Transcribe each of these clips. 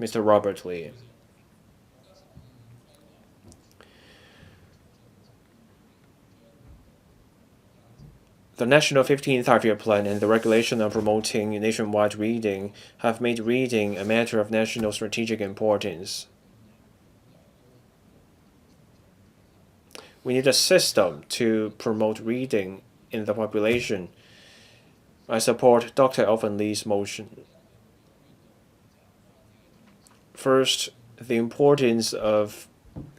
Mr. Robert Lee. The National 15th Five-Year Plan and the regulation on promoting nationwide reading have made reading a matter of national strategic importance. We need a system to promote reading in the population. I support Dr. Elvin Lee's motion. First, the importance of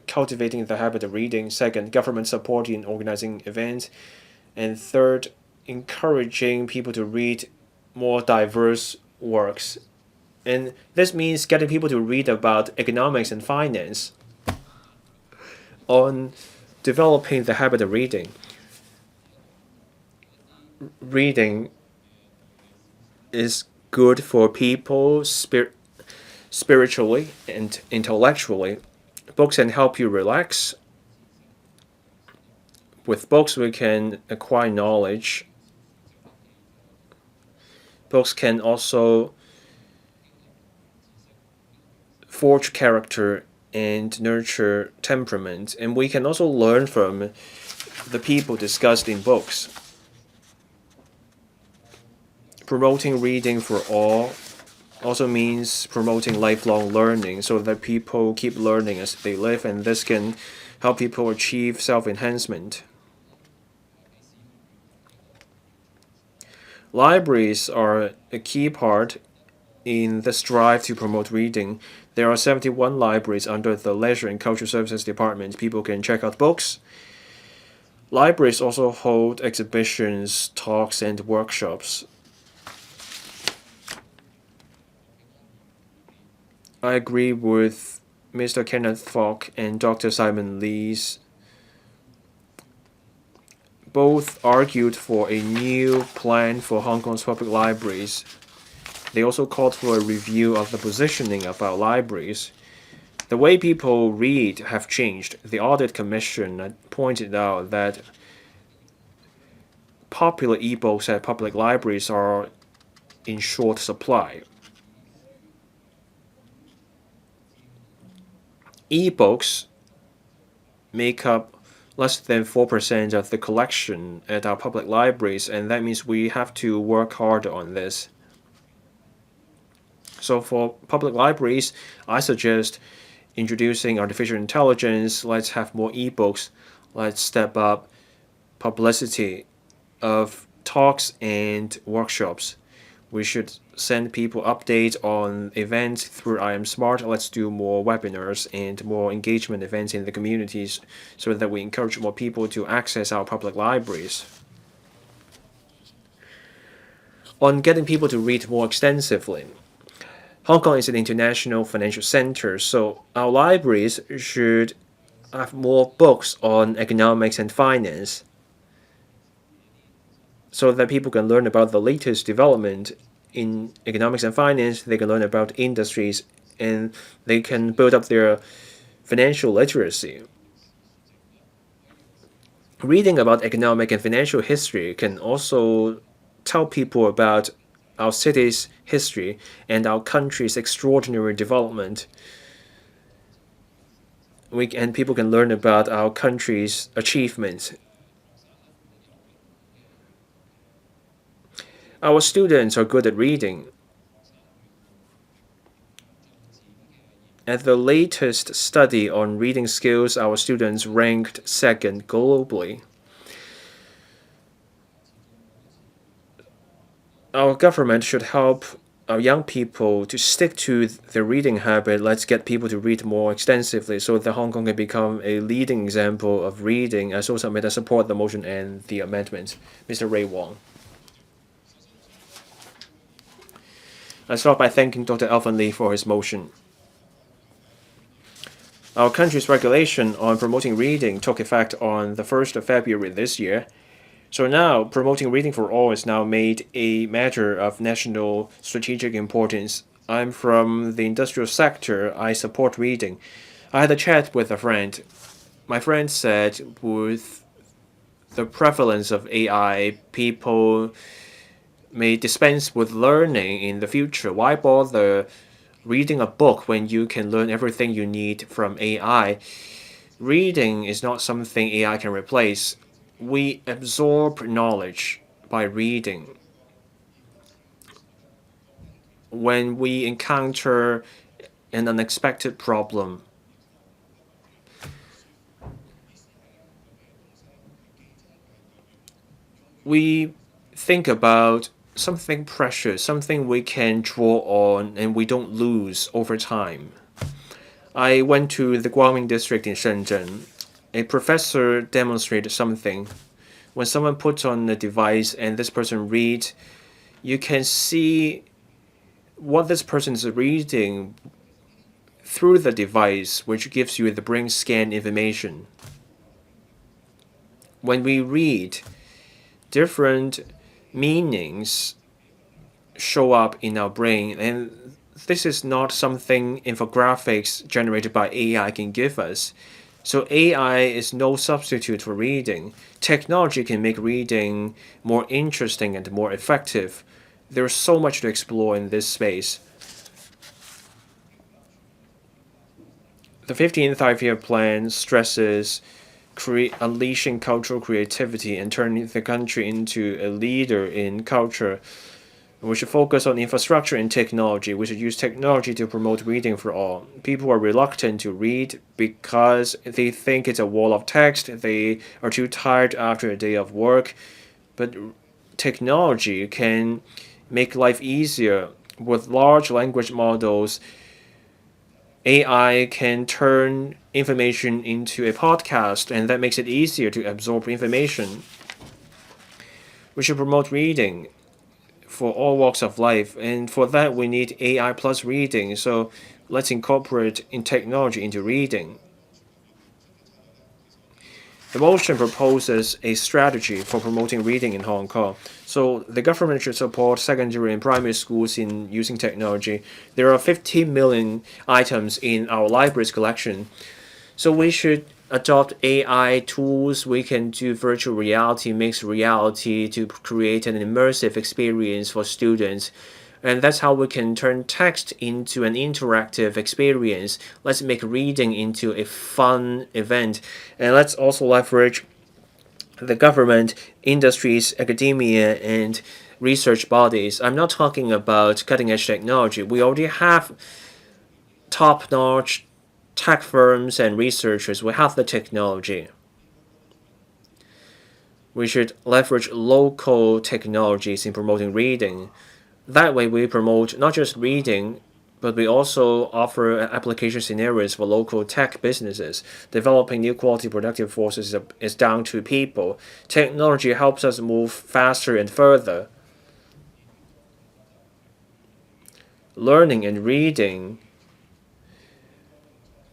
cultivating the habit of reading. Second, government support in organizing events. And third, encouraging people to read more diverse works. And this means getting people to read about economics and finance. On developing the habit of reading, reading is good for people spiritually and intellectually. Books can help you relax. With books, we can acquire knowledge. Books can also forge character and nurture temperament, and we can also learn from the people discussed in books. Promoting reading for all also means promoting lifelong learning so that people keep learning as they live, and this can help people achieve self-enhancement. Libraries are a key part in this drive to promote reading. There are 71 libraries under the Leisure and Cultural Services Department. People can check out books. Libraries also hold exhibitions, talks, and workshops. I agree with Mr. Kenneth and Dr. Simon Lee's. Both argued for a new plan for Hong Kong's public libraries. They also called for a review of the positioning of our libraries. The way people read have changed. The Audit Commission pointed out that popular e-books at public libraries are in short supply. E-books make up less than 4% of the collection at our public libraries, and that means we have to work hard on this. So for public libraries, I suggest introducing artificial intelligence. Let's have more e-books. Let's step up publicity of talks and workshops. We should send people updates on events through I Am Smart. Let's do more webinars and more engagement events in the communities so that we encourage more people to access our public libraries. On getting people to read more extensively, Hong Kong is an international financial center, so our libraries should have more books on economics and finance so that people can learn about the latest development in economics and finance. They can learn about industries, and they can build up their financial literacy. Reading about economic and financial history can also tell people about our city's history and our country's extraordinary development. And people can learn about our country's achievements. Our students are good at reading. At the latest study on reading skills, our students ranked second globally. Our government should help our young people to stick to their reading habit. Let's get people to read more extensively so that Hong Kong can become a leading example of reading. I so submit I support the motion and the amendment. Mr. Ray Wong. I start by thanking Dr. Elvin Lee for his motion. Our country's regulation on promoting reading took effect on the 1st of February this year. So now, promoting reading for all is now made a matter of national strategic importance. I'm from the industrial sector. I support reading. I had a chat with a friend. My friend said with the prevalence of AI, people may dispense with learning in the future. Why bother reading a book when you can learn everything you need from AI. Reading is not something AI can replace. We absorb knowledge by reading. When we encounter an unexpected problem, we think about something precious, something we can draw on and we don't lose over time. I went to the Guangming district in Shenzhen. A professor demonstrated something. When someone puts on a device and this person reads, you can see what this person is reading through the device, which gives you the brain scan information. When we read, different meanings show up in our brain, and this is not something infographics generated by AI can give us. So AI is no substitute for reading. Technology can make reading more interesting and more effective. There's so much to explore in this space. The 15th Five-Year Plan stresses unleashing cultural creativity and turning the country into a leader in culture. We should focus on infrastructure and technology. We should use technology to promote reading for all. People are reluctant to read because they think it's a wall of text. They are too tired after a day of work. But technology can make life easier. With large language models, AI can turn information into a podcast, and that makes it easier to absorb information. We should promote reading for all walks of life, and for that we need AI plus reading. So let's incorporate technology into reading. The motion proposes a strategy for promoting reading in Hong Kong. So the government should support secondary and primary schools in using technology. There are 15 million items in our library's collection. So we should adopt AI tools. We can do virtual reality, mixed reality to create an immersive experience for students. And that's how we can turn text into an interactive experience. Let's make reading into a fun event. And let's also leverage the government, industries, academia, and research bodies. I'm not talking about cutting-edge technology. We already have top-notch tech firms and researchers. We have the technology. We should leverage local technologies in promoting reading. That way we promote not just reading, but we also offer application scenarios for local tech businesses. Developing new quality productive forces is down to people. Technology helps us move faster and further. Learning and reading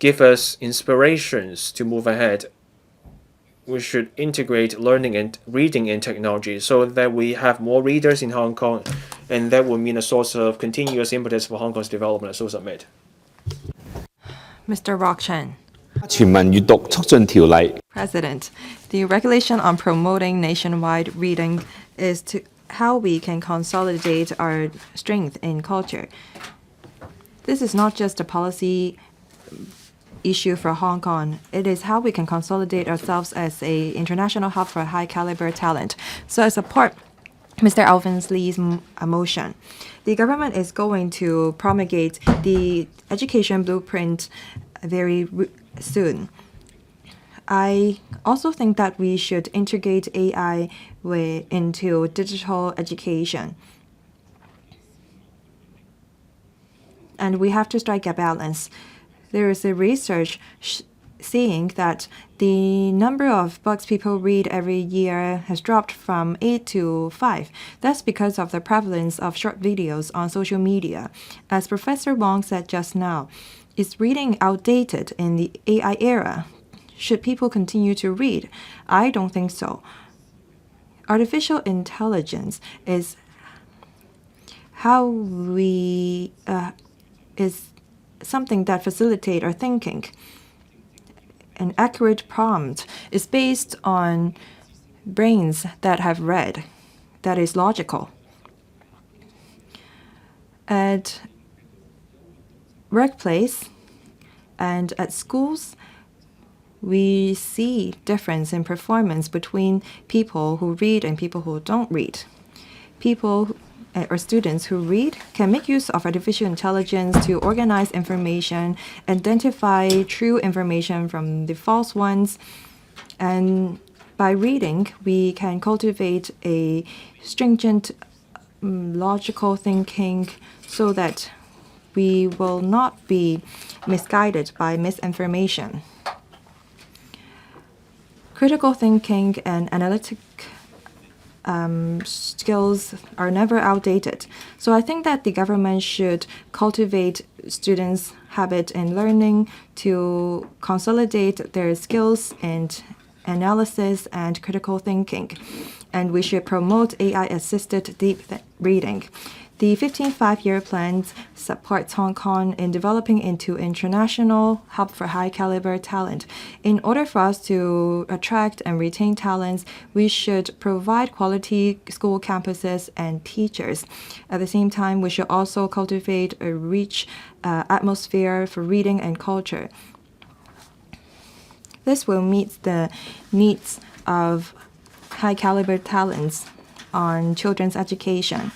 give us inspirations to move ahead. We should integrate learning and reading in technology so that we have more readers in Hong Kong, and that will mean a source of continuous impetus for Hong Kong's development. So submit. Mr. Rock Chen. 全民閱讀促進條例 President, the regulation on promoting nationwide reading is to how we can consolidate our strength in culture. This is not just a policy issue for Hong Kong. It is how we can consolidate ourselves as an international hub for high caliber talent. So I support Mr. Elvin LEE's motion. The government is going to promulgate the education blueprint very soon. I also think that we should integrate AI into digital education. And we have to strike a balance. There is a research seeing that the number of books people read every year has dropped from 8 to 5. That's because of the prevalence of short videos on social media. As Professor Wong said just now, is reading outdated in the AI era? Should people continue to read? I don't think so. Artificial intelligence is how we is something that facilitates our thinking. An accurate prompt is based on brains that have read, that is logical. And workplace and at schools, we see difference in performance between people who read and people who don't read. People or students who read can make use of artificial intelligence to organize information, identify true information from the false ones, and by reading, we can cultivate a stringent, logical thinking so that we will not be misguided by misinformation. Critical thinking and analytic skills are never outdated. So I think that the government should cultivate students' habit in learning to consolidate their skills and analysis and critical thinking. And we should promote AI-assisted deep reading. The 15th Five-Year Plan supports Hong Kong in developing into international hub for high-caliber talent. In order for us to attract and retain talents, we should provide quality school campuses and teachers. At the same time, we should also cultivate a rich atmosphere for reading and culture. This will meet the needs of high-caliber talents on children's education.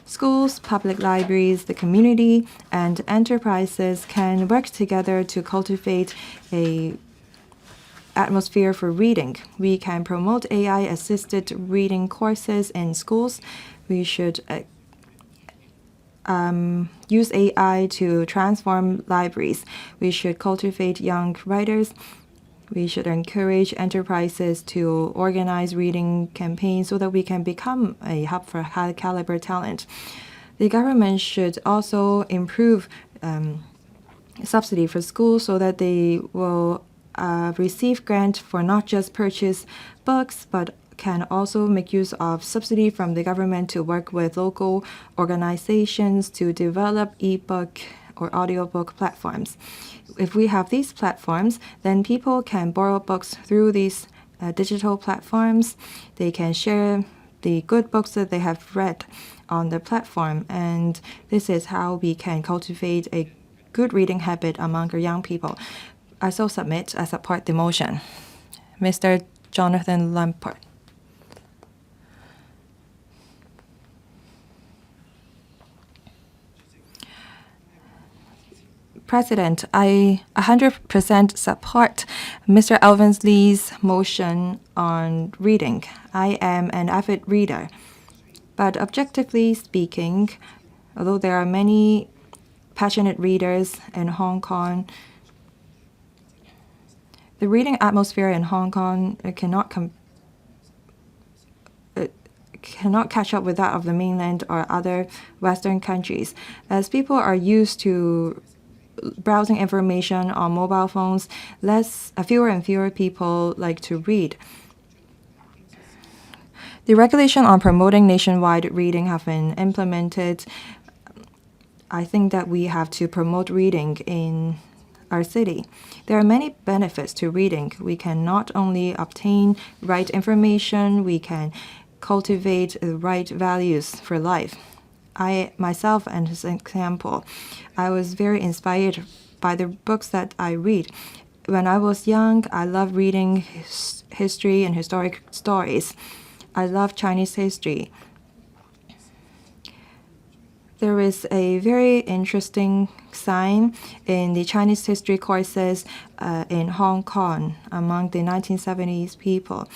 Schools, public libraries, the community, and enterprises can work together to cultivate an atmosphere for reading. We can promote AI-assisted reading courses in schools. We should use AI to transform libraries. We should cultivate young writers. We should encourage enterprises to organize reading campaigns so that we can become a hub for high-caliber talent. The government should also improve subsidy for schools so that they will receive grant for not just purchase books, but can also make use of subsidy from the government to work with local organizations to develop e-book or audiobook platforms. If we have these platforms, then people can borrow books through these digital platforms. They can share the good books that they have read on the platform, and this is how we can cultivate a good reading habit among our young people. I so submit, I support the motion. Mr. Jonathan Lampert. President, I 100% support Mr. Elvin Lee's motion on reading. I am an avid reader. But objectively speaking, although there are many passionate readers in Hong Kong, the reading atmosphere in Hong Kong cannot catch up with that of the mainland or other Western countries. As people are used to browsing information on mobile phones, fewer and fewer people like to read. The regulation on promoting nationwide reading have been implemented. I think that we have to promote reading in our city. There are many benefits to reading. We can not only obtain right information, we can cultivate the right values for life. I myself, as an example, I was very inspired by the books that I read. When I was young, I loved reading history and historic stories. I love Chinese history. There is a very interesting sign in the Chinese history courses in Hong Kong among the 1970s people.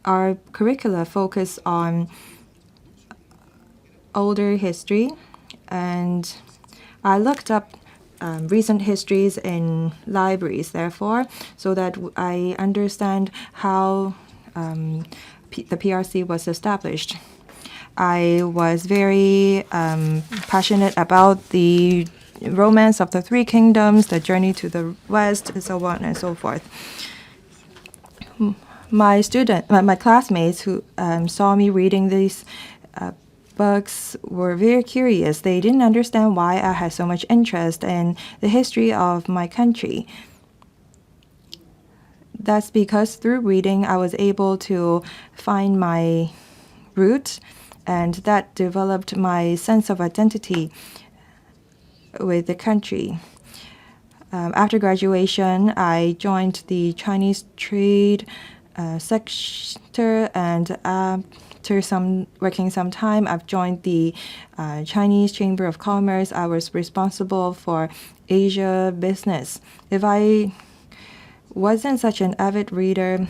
Our curricula focus on older history, and I looked up recent histories in libraries, therefore, so that I understand how the PRC was established. I was very passionate about the romance of the Three Kingdoms, the journey to the West, and so on and so forth. My classmates who saw me reading these books were very curious. They didn't understand why I had so much interest in the history of my country. That's because through reading, I was able to find my root, and that developed my sense of identity. with the country. After graduation, I joined the Chinese trade sector, and after working some time, I've joined the Chinese Chamber of Commerce. I was responsible for Asia business. If I wasn't such an avid reader,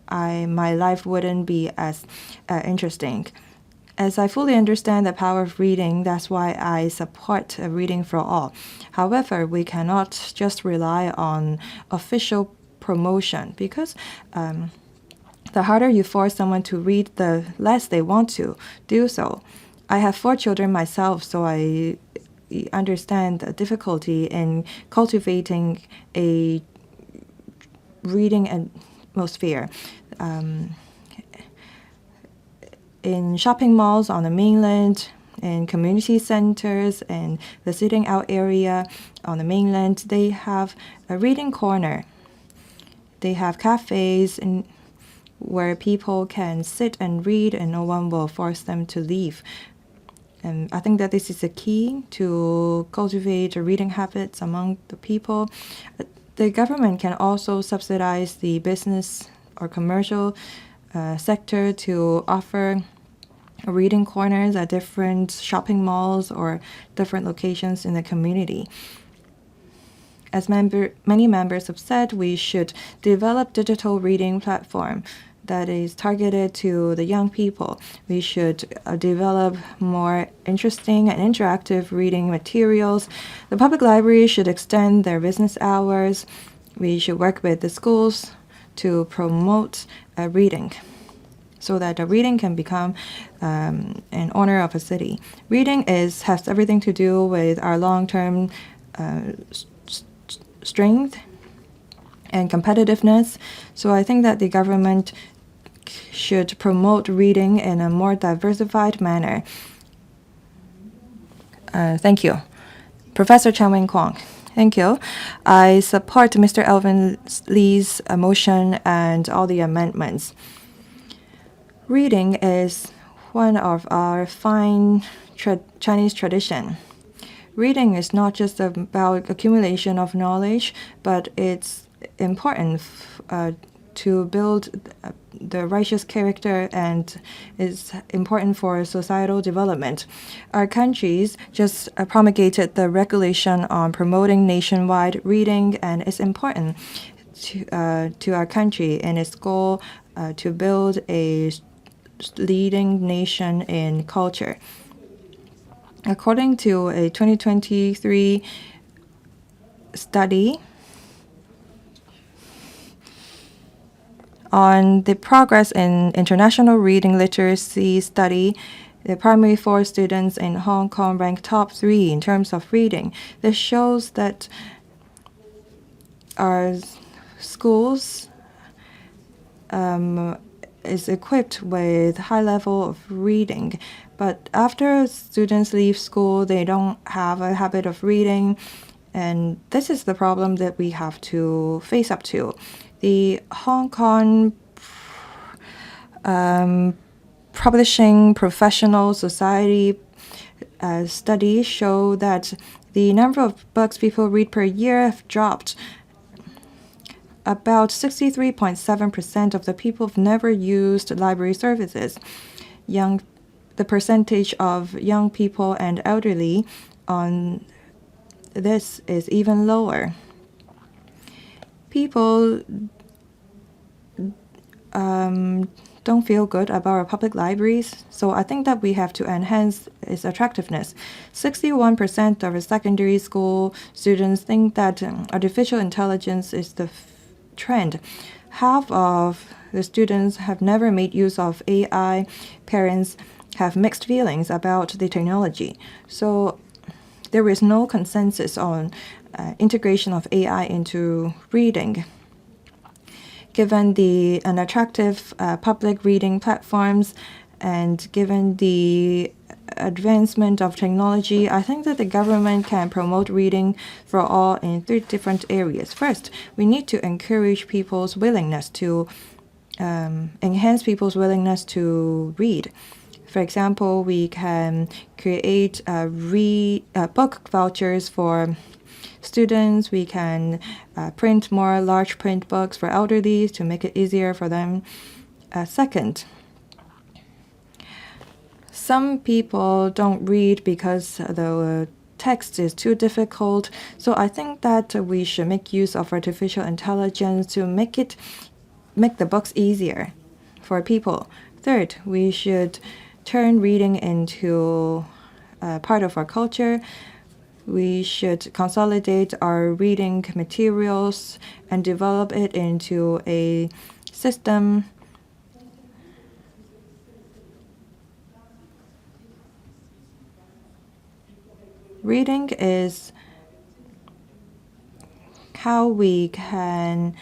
my life wouldn't be as interesting. As I fully understand the power of reading, that's why I support reading for all. However, we cannot just rely on official promotion, because the harder you force someone to read, the less they want to do so. I have 4 children myself, so I understand the difficulty in cultivating a reading atmosphere. In shopping malls on the mainland, in community centers, and the sitting out area on the mainland, they have a reading corner. They have cafes where people can sit and read, and no one will force them to leave. And I think that this is a key to cultivate reading habits among the people. The government can also subsidize the business or commercial sector to offer reading corners at different shopping malls or different locations in the community. As many members have said, we should develop digital reading platform that is targeted to the young people. We should develop more interesting and interactive reading materials. The public library should extend their business hours. We should work with the schools to promote reading, so that the reading can become an honor of a city. Reading has everything to do with our long-term strength and competitiveness. So I think that the government should promote reading in a more diversified manner. Thank you. Professor Chen Kwong. Thank you. I support Mr. Elvin Lee's motion and all the amendments. Reading is one of our fine Chinese tradition. Reading is not just about accumulation of knowledge, but it's important to build the righteous character, and is important for societal development. Our countries just promulgated the regulation on promoting nationwide reading, and it's important to our country in its goal to build a leading nation in culture. According to a 2023 study on the progress in international reading literacy study, the primary 4 students in Hong Kong ranked top 3 in terms of reading. This shows that our schools is equipped with high level of reading. But after students leave school, they don't have a habit of reading. And this is the problem that we have to face up to. The Hong Kong Publishing Professional Society studies show that the number of books people read per year have dropped. About 63.7% of the people have never used library services. The percentage of young people and elderly on this is even lower. People don't feel good about our public libraries, so I think that we have to enhance its attractiveness. 61% of our secondary school students think that artificial intelligence is the trend. Half of the students have never made use of AI. Parents have mixed feelings about the technology. So there is no consensus on integration of AI into reading. Given the unattractive public reading platforms and given the advancement of technology, I think that the government can promote reading for all in 3 different areas. First, we need to encourage people's willingness to enhance people's willingness to read. For example, we can create book vouchers for students. We can print more large print books for elderly to make it easier for them. Second, some people don't read because the text is too difficult. So I think that we should make use of artificial intelligence to make the books easier for people. Third, we should turn reading into part of our culture. We should consolidate our reading materials and develop it into a system. Reading is how we can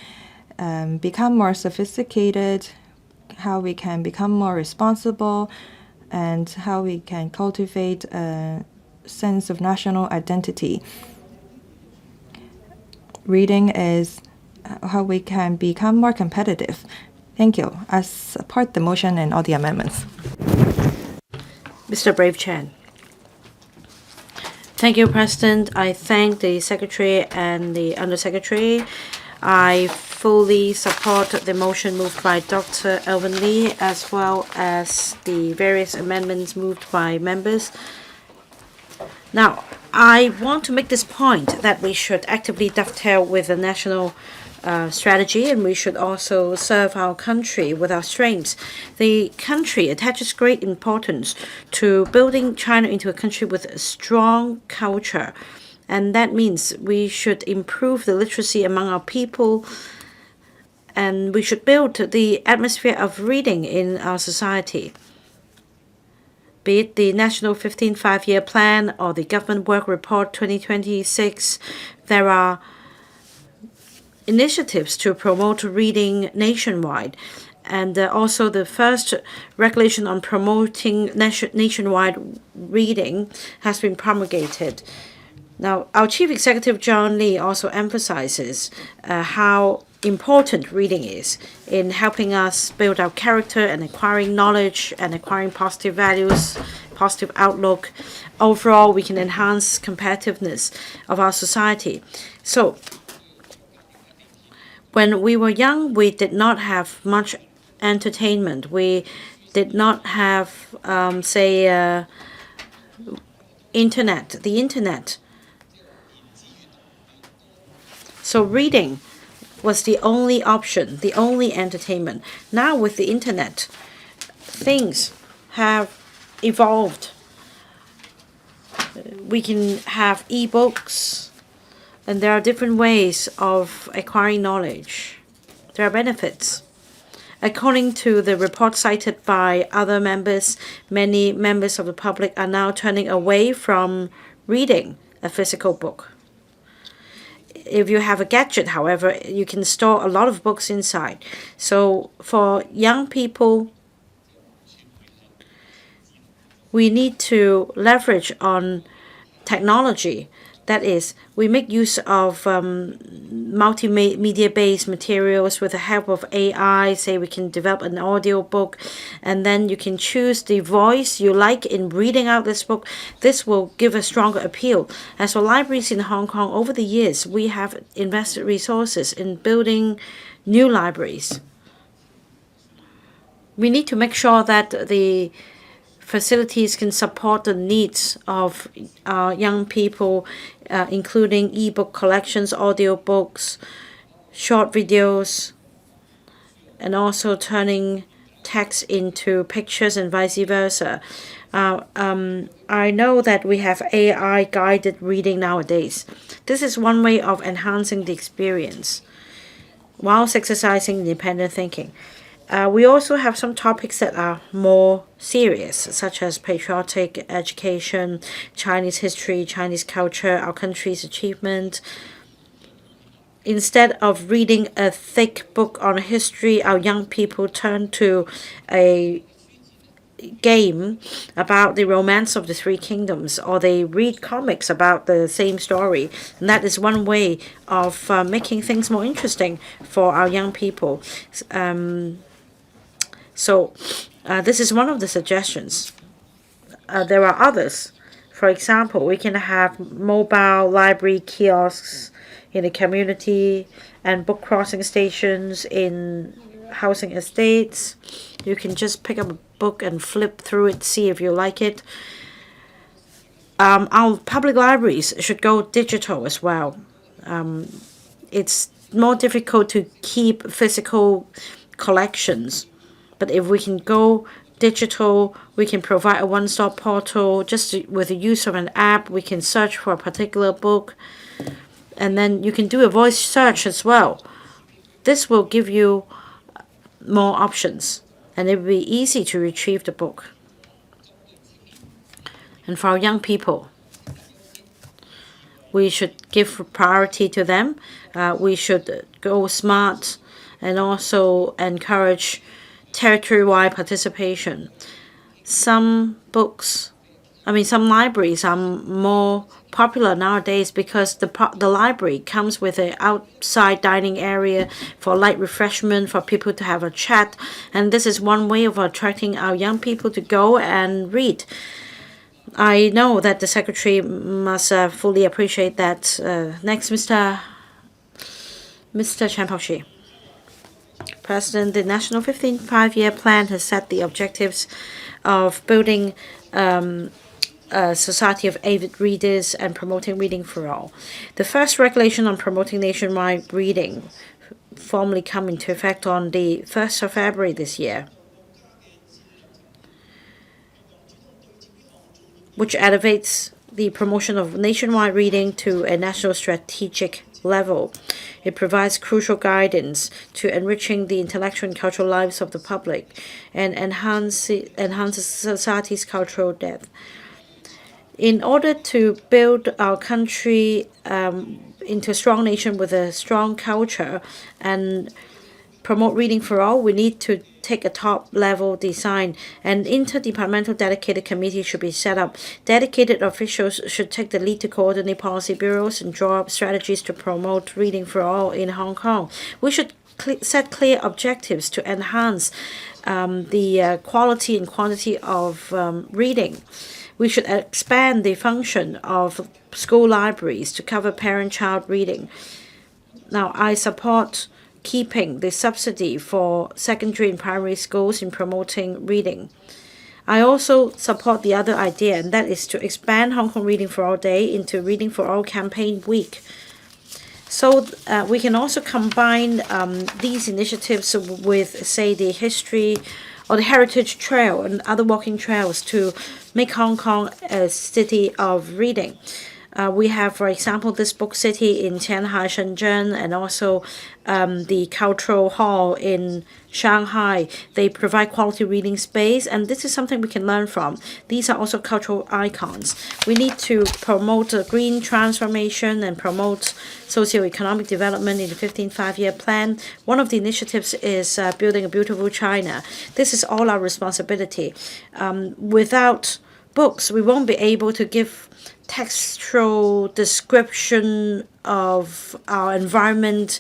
become more sophisticated, how we can become more responsible, and how we can cultivate a sense of national identity. Reading is how we can become more competitive. Thank you. I support the motion and all the amendments. Mr. Brave Chan. Thank you, President. I thank the Secretary and the Undersecretary. I fully support the motion moved by Dr. Elvin LEE as well as the various amendments moved by members. Now, I want to make this point that we should actively dovetail with the national strategy, and we should also serve our country with our strengths. The country attaches great importance to building China into a country with a strong culture, and that means we should improve the literacy among our people, and we should build the atmosphere of reading in our society. Be it the National 15th Five-Year Plan or the Government Work Report 2026, there are initiatives to promote reading nationwide. And also the first regulation on promoting nationwide reading has been promulgated. Now, our Chief Executive John Lee also emphasizes how important reading is in helping us build our character and acquiring knowledge and acquiring positive values, positive outlook. Overall, we can enhance competitiveness of our society. So, when we were young, we did not have much entertainment. We did not have, the internet. So reading was the only option, the only entertainment. Now with the internet, things have evolved. We can have e-books, and there are different ways of acquiring knowledge. There are benefits. According to the report cited by other members, many members of the public are now turning away from reading a physical book. If you have a gadget, however, you can store a lot of books inside. So for young people, we need to leverage on technology. That is, we make use of multimedia-based materials with the help of AI. Say we can develop an audio book, and then you can choose the voice you like in reading out this book. This will give a stronger appeal. As for libraries in Hong Kong, over the years, we have invested resources in building new libraries. We need to make sure that the facilities can support the needs of young people, including e-book collections, audio books, short videos, and also turning text into pictures and vice versa. I know that we have AI-guided reading nowadays. This is one way of enhancing the experience whilst exercising independent thinking. We also have some topics that are more serious, such as patriotic education, Chinese history, Chinese culture, our country's achievement. Instead of reading a thick book on history, our young people turn to a game about the romance of the Three Kingdoms, or they read comics about the same story. And that is one way of making things more interesting for our young people. So this is one of the suggestions. there are others. For example, we can have mobile library kiosks in the community and book crossing stations in housing estates. You can just pick up a book and flip through it, see if you like it. Our public libraries should go digital as well. It's more difficult to keep physical collections, but if we can go digital, we can provide a one-stop portal. With the use of an app, we can search for a particular book, and then you can do a voice search as well. This will give you more options, and it will be easy to retrieve the book. And for our young people, we should give priority to them. We should go smart and also encourage territory-wide participation. Some libraries are more popular nowadays because the library comes with an outside dining area for light refreshment, for people to have a chat, and this is one way of attracting our young people to go and read. I know that the Secretary must fully appreciate that. Next, Mr. Chan Pao-shi. President, the National 15th Five-Year Plan has set the objectives of building a society of avid readers and promoting reading for all. The first regulation on promoting nationwide reading formally come into effect on the 1st of February this year, which elevates the promotion of nationwide reading to a national strategic level. It provides crucial guidance to enriching the intellectual and cultural lives of the public and enhances society's cultural depth. In order to build our country into a strong nation with a strong culture and promote reading for all, we need to take a top-level design. An interdepartmental dedicated committee should be set up. Dedicated officials should take the lead to coordinate policy bureaus and draw up strategies to promote reading for all in Hong Kong. We should set clear objectives to enhance the quality and quantity of reading. We should expand the function of school libraries to cover parent-child reading. Now, I support keeping the subsidy for secondary and primary schools in promoting reading. I also support the other idea, and that is to expand Hong Kong Reading for All Day into Reading for All Campaign Week. So we can also combine these initiatives with, say, the history or the heritage trail and other walking trails to make Hong Kong a city of reading. We have, for example, this book city in Qianhai, Shenzhen, and also the Cultural Hall in Shanghai. They provide quality reading space, and this is something we can learn from. These are also cultural icons. We need to promote a green transformation and promote socio-economic development in the 15th Five-Year Plan. One of the initiatives is building a beautiful China. This is all our responsibility. Without books, we won't be able to give textual description of our environment.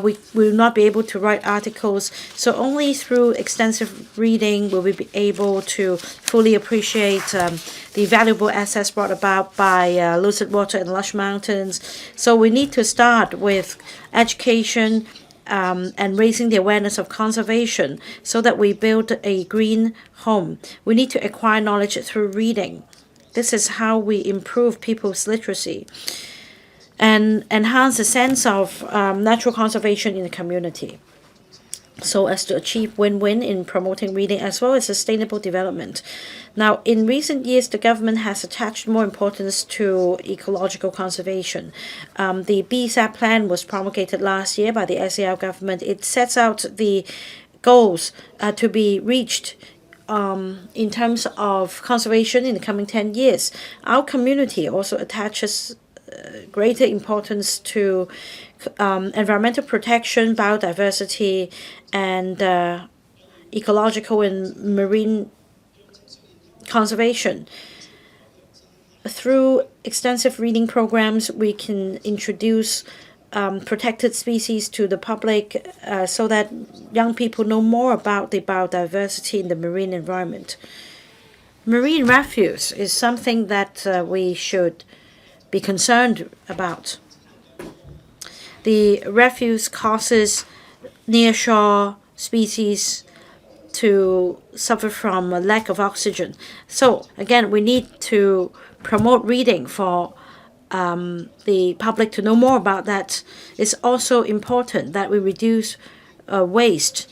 We will not be able to write articles. So only through extensive reading will we be able to fully appreciate the valuable assets brought about by lucid water and lush mountains. So we need to start with education and raising the awareness of conservation so that we build a green home. We need to acquire knowledge through reading. This is how we improve people's literacy and enhance a sense of natural conservation in the community, so as to achieve win-win in promoting reading as well as sustainable development. Now, in recent years, the government has attached more importance to ecological conservation. The BSAP plan was promulgated last year by the SAR government. It sets out the goals to be reached in terms of conservation in the coming 10 years. Our community also attaches greater importance to environmental protection, biodiversity, and ecological and marine conservation. Through extensive reading programs, we can introduce protected species to the public so that young people know more about the biodiversity in the marine environment. Marine refuse is something that we should be concerned about. The refuse causes nearshore species to suffer from a lack of oxygen. So again, we need to promote reading for the public to know more about that. It's also important that we reduce waste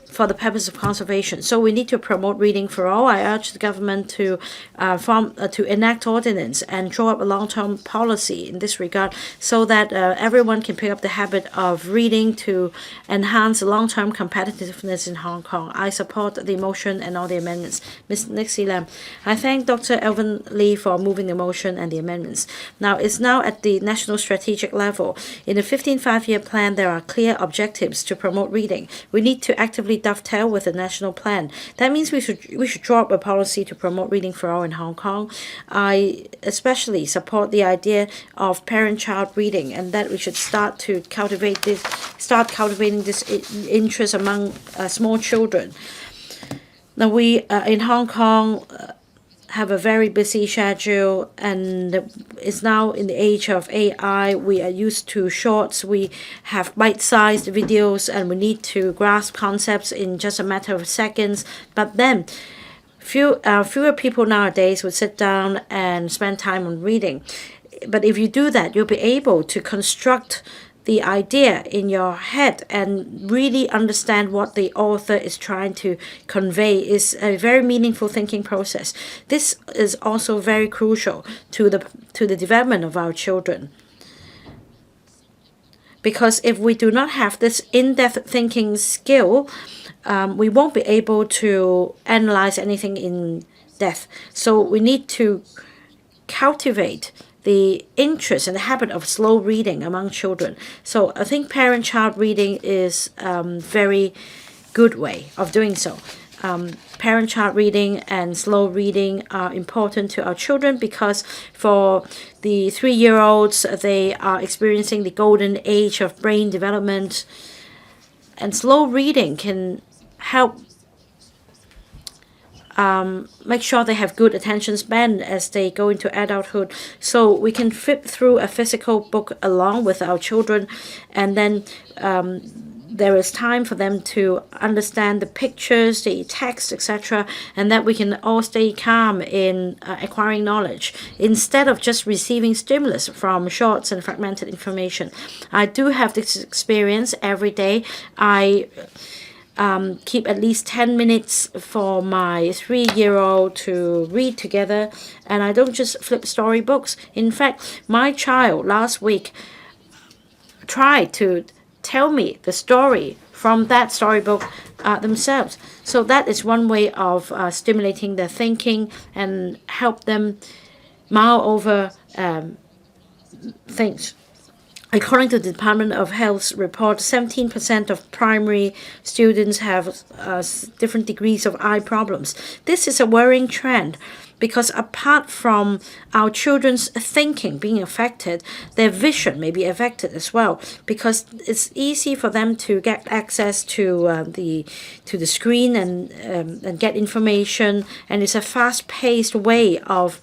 for the purpose of conservation. So we need to promote reading for all. I urge the government to enact ordinance and draw up a long-term policy in this regard, so that everyone can pick up the habit of reading to enhance long-term competitiveness in Hong Kong. I support the motion and all the amendments. Ms. Nixie Lam, I thank Dr. Elvin LEE for moving the motion and the amendments. Now, it's now at the national strategic level. In the 15th five-year plan, there are clear objectives to promote reading. We need to actively dovetail with the national plan. That means we should draw up a policy to promote reading for all in Hong Kong. I especially support the idea of parent-child reading, and that we should start cultivating this interest among small children. Now, we in Hong Kong have a very busy schedule, and is now in the age of AI. We are used to shorts. We have bite-sized videos, and we need to grasp concepts in just a matter of seconds. But then, fewer people nowadays would sit down and spend time on reading. But if you do that, you'll be able to construct the idea in your head and really understand what the author is trying to convey. Is a very meaningful thinking process. This is also very crucial to the development of our children. Because if we do not have this in-depth thinking skill, we won't be able to analyze anything in depth. So we need to cultivate the interest and the habit of slow reading among children. So I think parent-child reading is a very good way of doing so. Parent-child reading and slow reading are important to our children, because for the 3-year-olds, they are experiencing the golden age of brain development, and slow reading can help make sure they have good attention span as they go into adulthood. So we can flip through a physical book along with our children, and then there is time for them to understand the pictures, the text, etc., and that we can all stay calm in acquiring knowledge instead of just receiving stimulus from shorts and fragmented information. I do have this experience every day. I keep at least 10 minutes for my 3-year-old to read together, and I don't just flip storybooks. In fact, my child last week tried to tell me the story from that storybook themselves. So that is one way of stimulating their thinking and help them mull over things. According to the Department of Health's report, 17% of primary students have different degrees of eye problems. This is a worrying trend, because apart from our children's thinking being affected, their vision may be affected as well, because it's easy for them to get access to the screen and get information, and it's a fast-paced way of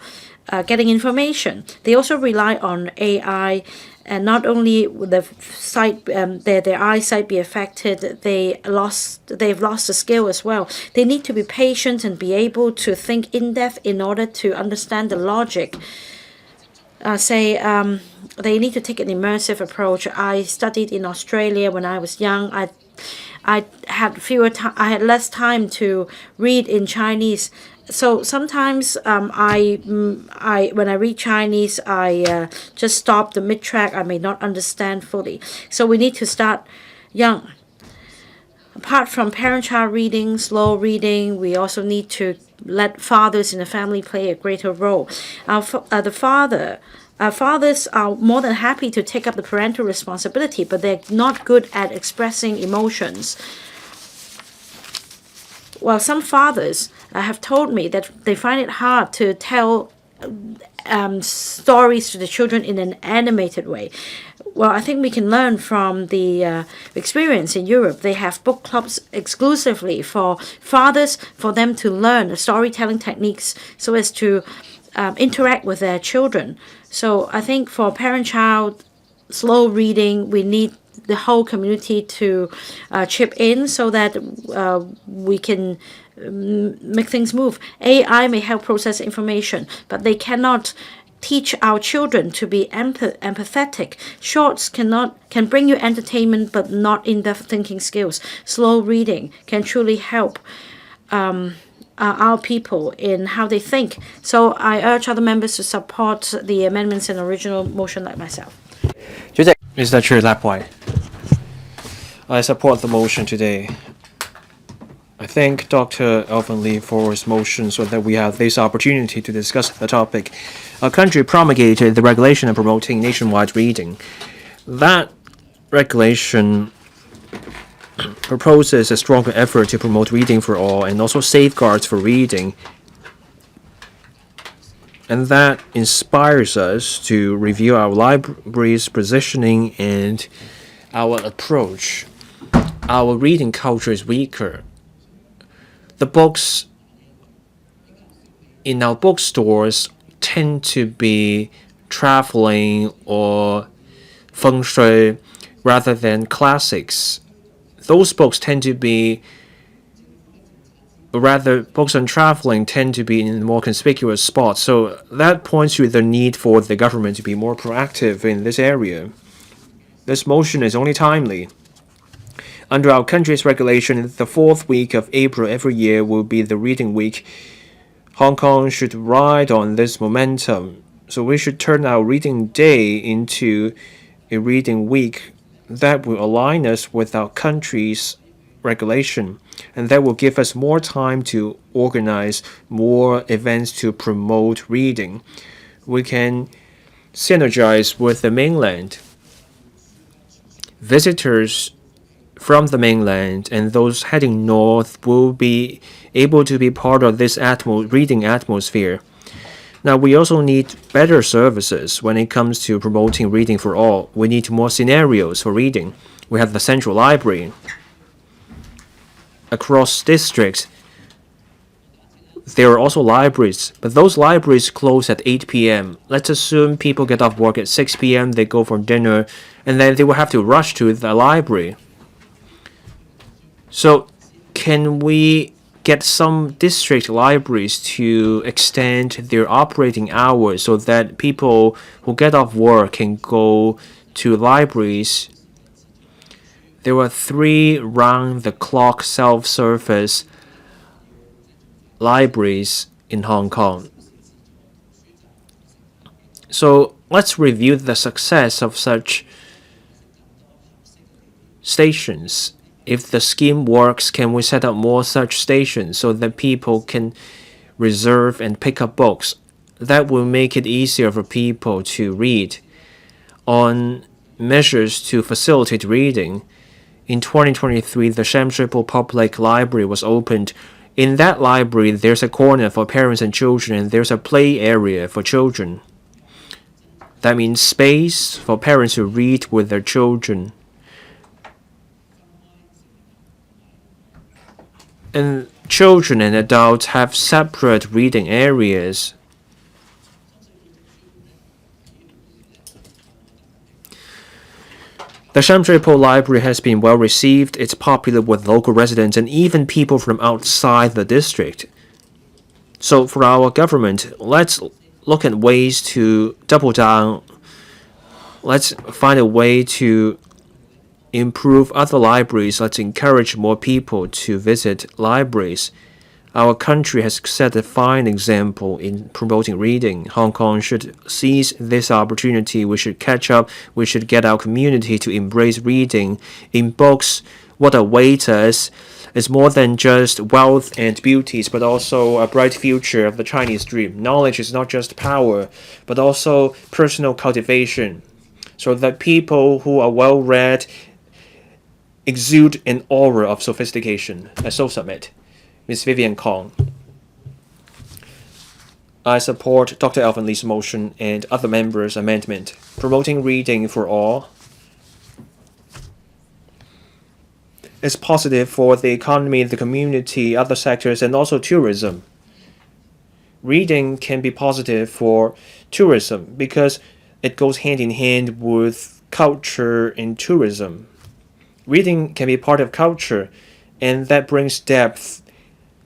getting information. They also rely on AI, and not only will the sight, their eyesight be affected, they've lost the skill as well. They need to be patient and be able to think in depth in order to understand the logic. They need to take an immersive approach. I studied in Australia when I was young. I had less time to read in Chinese. So sometimes when I read Chinese, I just stop the mid-track. I may not understand fully. So we need to start young. Apart from parent-child reading, slow reading, we also need to let fathers in the family play a greater role. Fathers are more than happy to take up the parental responsibility, but they're not good at expressing emotions. Well, some fathers have told me that they find it hard to tell stories to the children in an animated way. Well, I think we can learn from the experience in Europe. They have book clubs exclusively for fathers, for them to learn the storytelling techniques so as to interact with their children. So I think for parent-child slow reading, we need the whole community to chip in so that we can make things move. AI may help process information, but they cannot teach our children to be empathetic. Shorts can bring you entertainment, but not in-depth thinking skills. Slow reading can truly help our people in how they think. So I urge other members to support the amendments in original motion like myself. Mr. Chair Lapwai, I support the motion today. I thank Dr. Elvin LEE for his motion so that we have this opportunity to discuss the topic. Our country promulgated the regulation of promoting nationwide reading. That regulation proposes a stronger effort to promote reading for all and also safeguards for reading. And that inspires us to review our library's positioning and our approach. Our reading culture is weaker. The books in our bookstores tend to be traveling or feng shui rather than classics. Those books tend to be, rather, books on traveling tend to be in more conspicuous spots. So that points to the need for the government to be more proactive in this area. This motion is only timely. Under our country's regulation, the fourth week of April every year will be the reading week. Hong Kong should ride on this momentum. So we should turn our reading day into a reading week that will align us with our country's regulation, and that will give us more time to organize more events to promote reading. We can synergize with the mainland. Visitors from the mainland and those heading north will be able to be part of this reading atmosphere. Now, we also need better services when it comes to promoting reading for all. We need more scenarios for reading. We have the central library. Across districts, there are also libraries, but those libraries close at 8 p.m. Let's assume people get off work at 6 p.m., they go for dinner, and then they will have to rush to the library. So, can we get some district libraries to extend their operating hours so that people who get off work can go to libraries? There were 3 round-the-clock self-service libraries in Hong Kong. So let's review the success of such stations. If the scheme works, can we set up more such stations so that people can reserve and pick up books? That will make it easier for people to read. On measures to facilitate reading, in 2023, the Sham Shui Po Public Library was opened. In that library, there's a corner for parents and children, and there's a play area for children. That means space for parents to read with their children. And children and adults have separate reading areas. The Sham Shui Po Library has been well received. It's popular with local residents and even people from outside the district. So for our government, let's look at ways to double down. Let's find a way to improve other libraries. Let's encourage more people to visit libraries. Our country has set a fine example in promoting reading. Hong Kong should seize this opportunity. We should catch up. We should get our community to embrace reading. In books, what awaits us is more than just wealth and beauties, but also a bright future of the Chinese dream. Knowledge is not just power, but also personal cultivation, so that people who are well-read exude an aura of sophistication. I so submit. Ms. Vivian Kong. I support Dr. Elvin Lee's motion and other members' amendment, promoting reading for all. It's positive for the economy, the community, other sectors, and also tourism. Reading can be positive for tourism because it goes hand in hand with culture and tourism. Reading can be part of culture, and that brings depth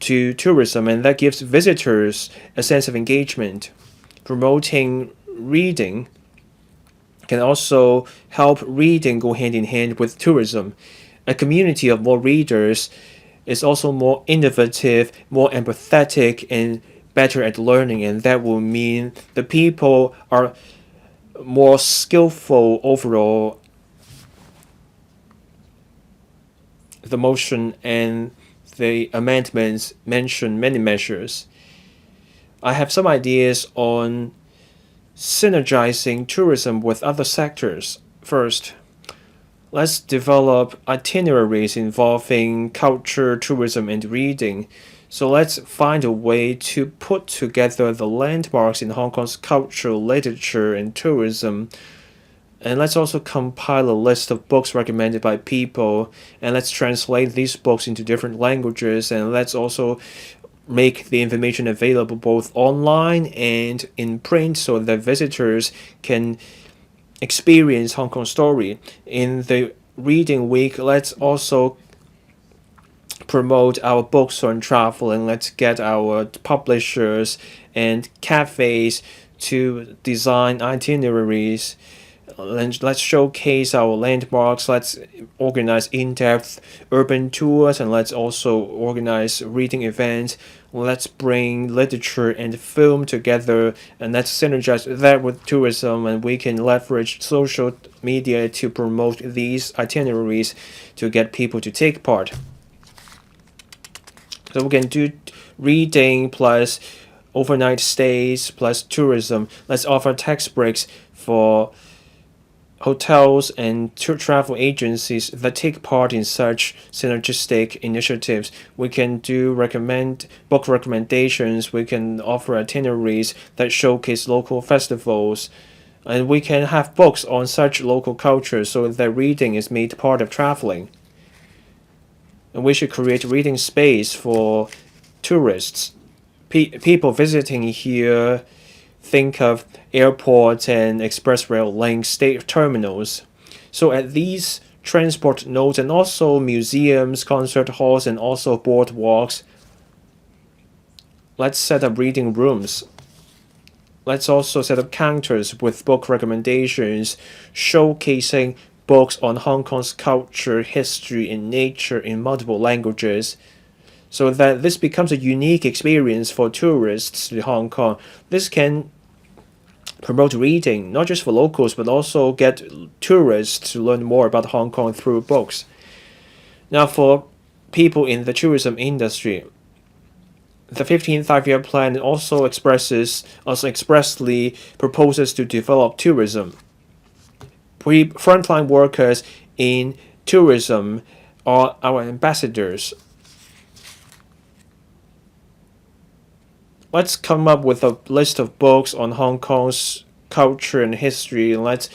to tourism, and that gives visitors a sense of engagement. Promoting reading can also help reading go hand in hand with tourism. A community of more readers is also more innovative, more empathetic, and better at learning, and that will mean the people are more skillful overall. The motion and the amendments mention many measures. I have some ideas on synergizing tourism with other sectors. First, let's develop itineraries involving culture, tourism, and reading. So let's find a way to put together the landmarks in Hong Kong's culture, literature, and tourism. And let's also compile a list of books recommended by people, and let's translate these books into different languages, and let's also make the information available both online and in print so that visitors can experience Hong Kong story. In the reading week, let's also promote our books on travel, and let's get our publishers and cafes to design itineraries. Let's showcase our landmarks. Let's organize in-depth urban tours, and let's also organize reading events. Let's bring literature and film together, and let's synergize that with tourism, and we can leverage social media to promote these itineraries to get people to take part. So we can do reading plus overnight stays plus tourism. Let's offer tax breaks for hotels and travel agencies that take part in such synergistic initiatives. We can do book recommendations. We can offer itineraries that showcase local festivals. And we can have books on such local culture so that reading is made part of traveling. And we should create reading space for tourists. People visiting here think of airports and express rail links, state terminals. So at these transport nodes and also museums, concert halls, and also boardwalks, let's set up reading rooms. Let's also set up counters with book recommendations, showcasing books on Hong Kong's culture, history, and nature in multiple languages, so that this becomes a unique experience for tourists to Hong Kong. This can promote reading, not just for locals, but also get tourists to learn more about Hong Kong through books. Now, for people in the tourism industry, the 15th Five-Year Plan also expressly proposes to develop tourism. Frontline workers in tourism are our ambassadors. Let's come up with a list of books on Hong Kong's culture and history, and let's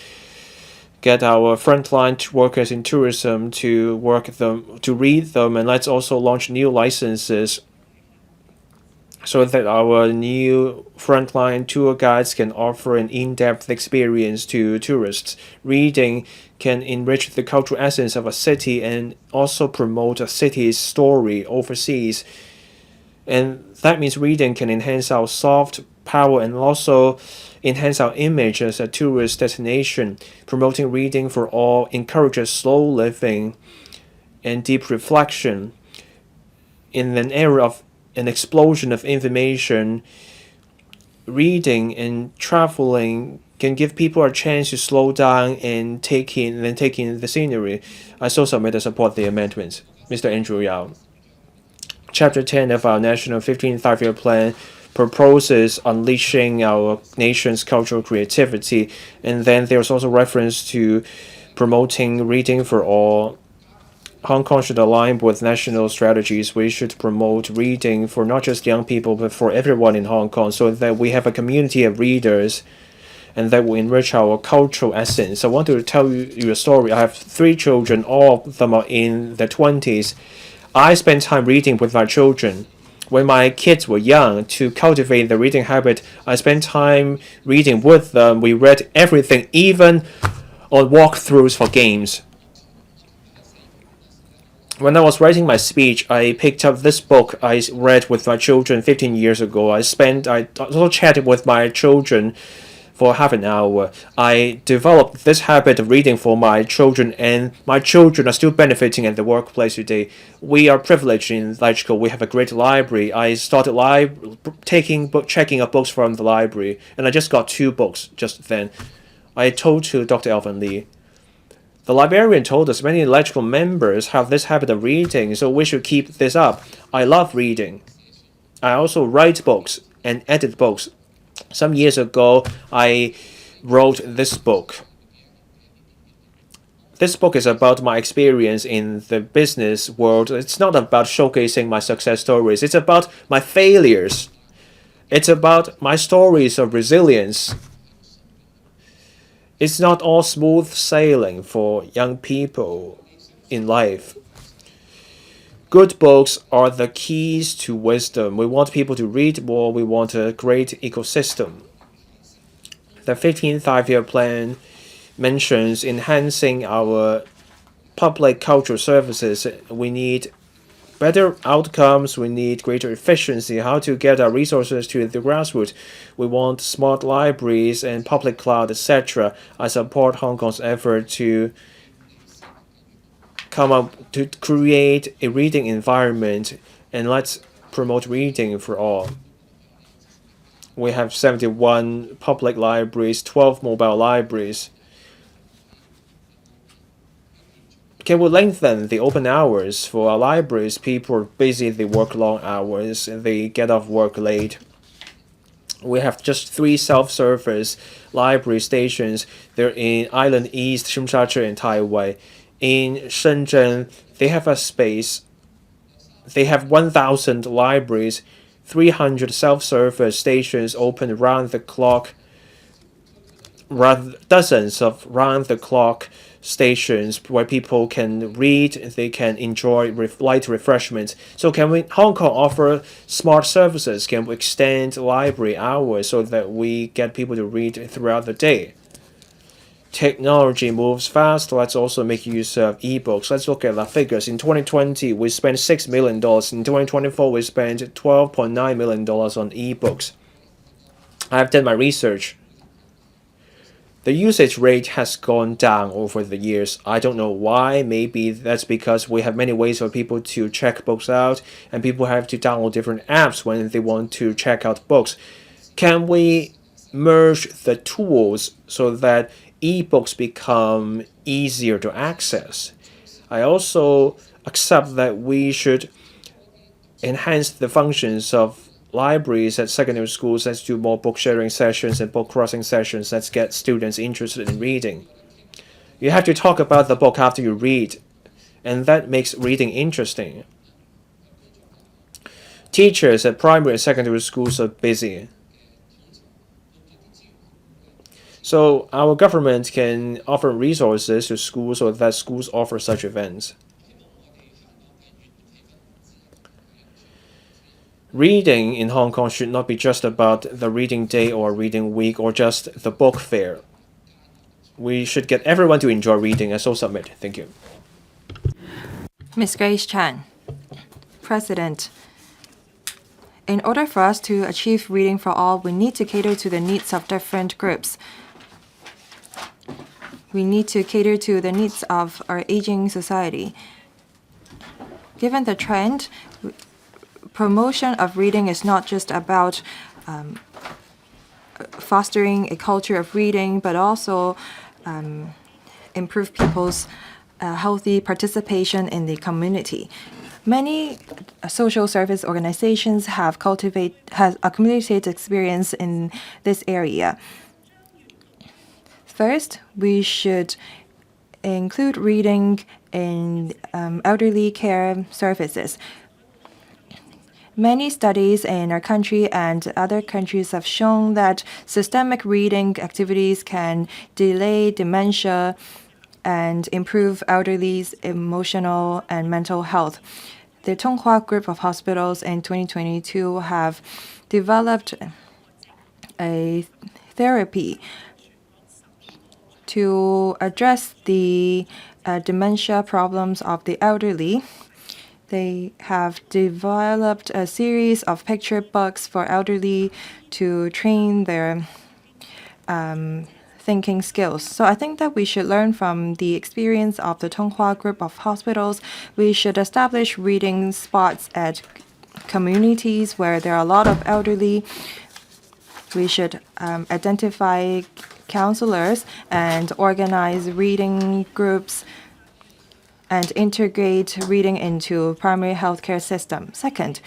get our frontline workers in tourism to read them, and let's also launch new licenses so that our new frontline tour guides can offer an in-depth experience to tourists. Reading can enrich the cultural essence of a city and also promote a city's story overseas. And that means reading can enhance our soft power and also enhance our image as a tourist destination. Promoting reading for all encourages slow living and deep reflection. In an era of an explosion of information, reading and traveling can give people a chance to slow down and take in the scenery. I so submit to support the amendments. Mr. Andrew Yao. Chapter 10 of our National 15th Five-Year Plan proposes unleashing our nation's cultural creativity, and then there's also reference to promoting reading for all. Hong Kong should align with national strategies. We should promote reading for not just young people, but for everyone in Hong Kong, so that we have a community of readers and that will enrich our cultural essence. I want to tell you a story. I have 3 children. All of them are in their 20s. I spend time reading with my children. When my kids were young, to cultivate the reading habit, I spent time reading with them. We read everything, even on walkthroughs for games. When I was writing my speech, I picked up this book I read with my children 15 years ago. I also chatted with my children for half an hour. I developed this habit of reading for my children, and my children are still benefiting at the workplace today. We are privileged in Legico. We have a great library. I started checking up books from the library, and I just got 2 books just then. I told to Dr. Elvin LEE. The librarian told us many Legico members have this habit of reading, so we should keep this up. I love reading. I also write books and edit books. Some years ago, I wrote this book. This book is about my experience in the business world. It's not about showcasing my success stories. It's about my failures. It's about my stories of resilience. It's not all smooth sailing for young people in life. Good books are the keys to wisdom. We want people to read more. We want a great ecosystem. The 15th Five-Year Plan mentions enhancing our public cultural services. We need better outcomes. We need greater efficiency. How to get our resources to the grassroots. We want smart libraries and public cloud, etc. I support Hong Kong's effort to come up to create a reading environment, and let's promote reading for all. We have 71 public libraries, 12 mobile libraries. Can we lengthen the open hours for our libraries? People are busy, they work long hours, they get off work late. We have just 3 self-service library stations. They're in Island East, Tsim Sha Tsui, and Tai Wai. In Shenzhen, they have a space. They have 1,000 libraries, 300 self-service stations open around the clock, dozens of round-the-clock stations where people can read, they can enjoy light refreshments. So can Hong Kong offer smart services? Can we extend library hours so that we get people to read throughout the day? Technology moves fast. Let's also make use of ebooks. Let's look at the figures. In 2020, we spent $6 million. In 2024, we spent $12.9 million on ebooks. I've done my research. The usage rate has gone down over the years. I don't know why. Maybe that's because we have many ways for people to check books out, and people have to download different apps when they want to check out books. Can we merge the tools so that ebooks become easier to access? I also accept that we should enhance the functions of libraries at secondary schools. Let's do more book sharing sessions and book crossing sessions. Let's get students interested in reading. You have to talk about the book after you read, and that makes reading interesting. Teachers at primary and secondary schools are busy. So our government can offer resources to schools so that schools offer such events. Reading in Hong Kong should not be just about the reading day or reading week or just the book fair. We should get everyone to enjoy reading. I so submit. Thank you. Ms. Grace Chan, President. In order for us to achieve reading for all, we need to cater to the needs of different groups. We need to cater to the needs of our aging society. Given the trend, promotion of reading is not just about fostering a culture of reading, but also improve people's healthy participation in the community. Many social service organizations have accumulated experience in this area. First, we should include reading in elderly care services. Many studies in our country and other countries have shown that systemic reading activities can delay dementia and improve elderly's emotional and mental health. The Tonghua Group of Hospitals in 2022 have developed a therapy to address the dementia problems of the elderly. They have developed a series of picture books for elderly to train their thinking skills. So I think that we should learn from the experience of the Tonghua Group of Hospitals. We should establish reading spots at communities where there are a lot of elderly. We should identify counselors and organize reading groups and integrate reading into primary healthcare system. Second,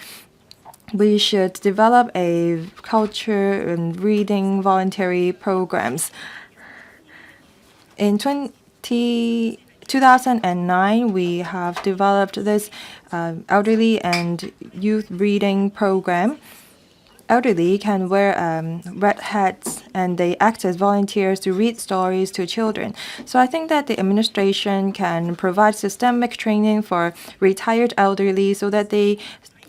we should develop a culture and reading voluntary programs. In 2009, we have developed this elderly and youth reading program. Elderly can wear red hats and they act as volunteers to read stories to children. So I think that the administration can provide systemic training for retired elderly so that they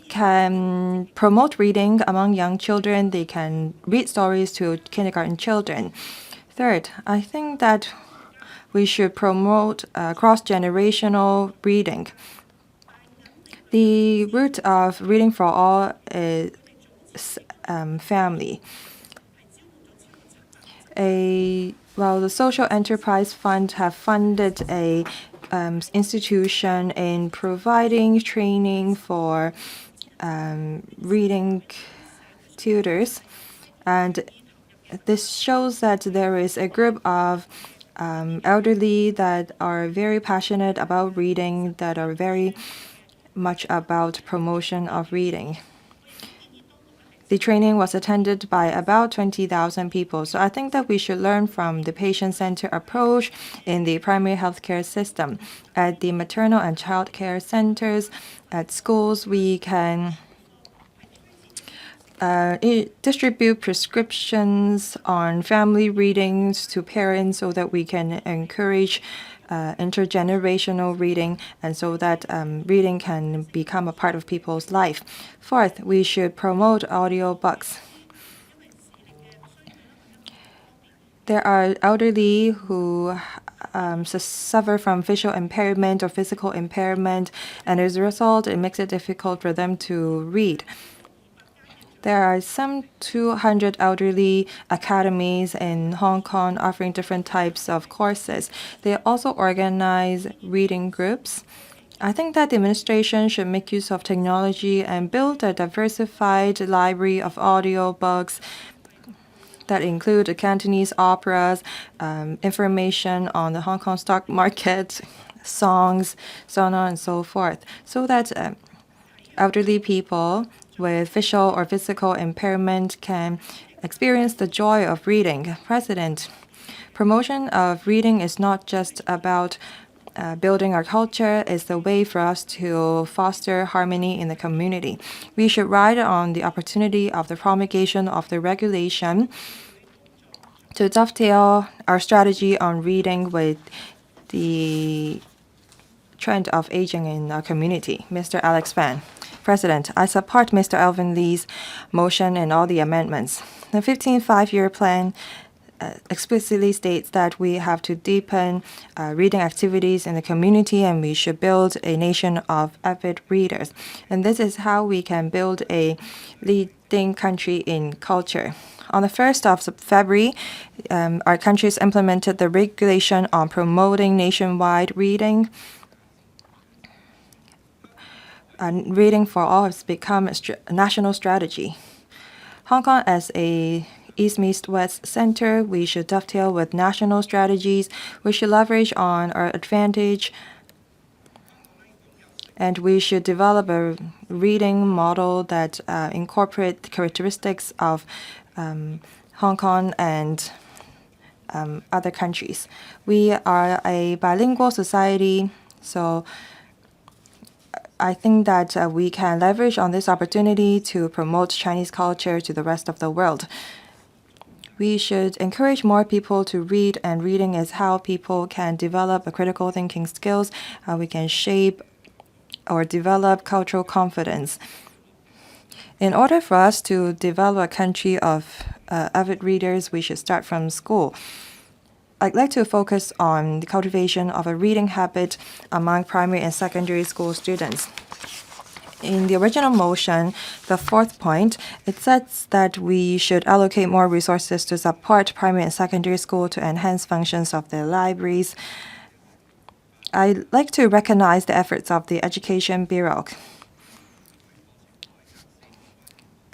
can promote reading among young children. They can read stories to kindergarten children. Third, I think that we should promote cross-generational reading. The root of reading for all is family. The Social Enterprise Fund have funded a institution in providing training for reading tutors, and this shows that there is a group of elderly that are very passionate about reading, that are very much about promotion of reading. The training was attended by about 20,000 people. So I think that we should learn from the patient-centered approach in the primary healthcare system. At the maternal and child care centers, at schools, we can distribute prescriptions on family readings to parents so that we can encourage intergenerational reading and so that reading can become a part of people's life. Fourth, we should promote audiobooks. There are elderly who suffer from visual impairment or physical impairment, and as a result, it makes it difficult for them to read. There are some 200 elderly academies in Hong Kong offering different types of courses. They also organize reading groups. I think that the administration should make use of technology and build a diversified library of audiobooks that include Cantonese operas, information on the Hong Kong stock market, songs, so on and so forth, so that elderly people with visual or physical impairment can experience the joy of reading. President, promotion of reading is not just about building our culture, it's the way for us to foster harmony in the community. We should ride on the opportunity of the promulgation of the regulation to dovetail our strategy on reading with the trend of aging in our community. Mr. Alex Fan. President, I support Mr. Elvin Lee's motion and all the amendments. The 15th five-year plan explicitly states that we have to deepen reading activities in the community and we should build a nation of avid readers. And this is how we can build a leading country in culture. On the 1st of February, our countries implemented the regulation on promoting nationwide reading. Reading for all has become a national strategy. Hong Kong as a East-West center, we should dovetail with national strategies. We should leverage on our advantage, and we should develop a reading model that incorporates the characteristics of Hong Kong and other countries. We are a bilingual society, so I think that we can leverage on this opportunity to promote Chinese culture to the rest of the world. We should encourage more people to read, and reading is how people can develop a critical thinking skills, how we can shape or develop cultural confidence. In order for us to develop a country of avid readers, we should start from school. I'd like to focus on the cultivation of a reading habit among primary and secondary school students. In the original motion, the fourth point, it says that we should allocate more resources to support primary and secondary school to enhance functions of their libraries. I'd like to recognize the efforts of the Education Bureau.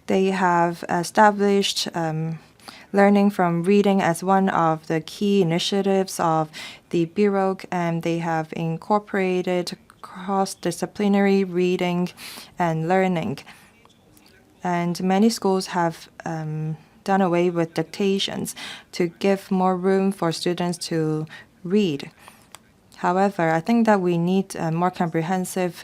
They have established learning from reading as one of the key initiatives of the Bureau, and they have incorporated cross-disciplinary reading and learning. And many schools have done away with dictations to give more room for students to read. However, I think that we need a more comprehensive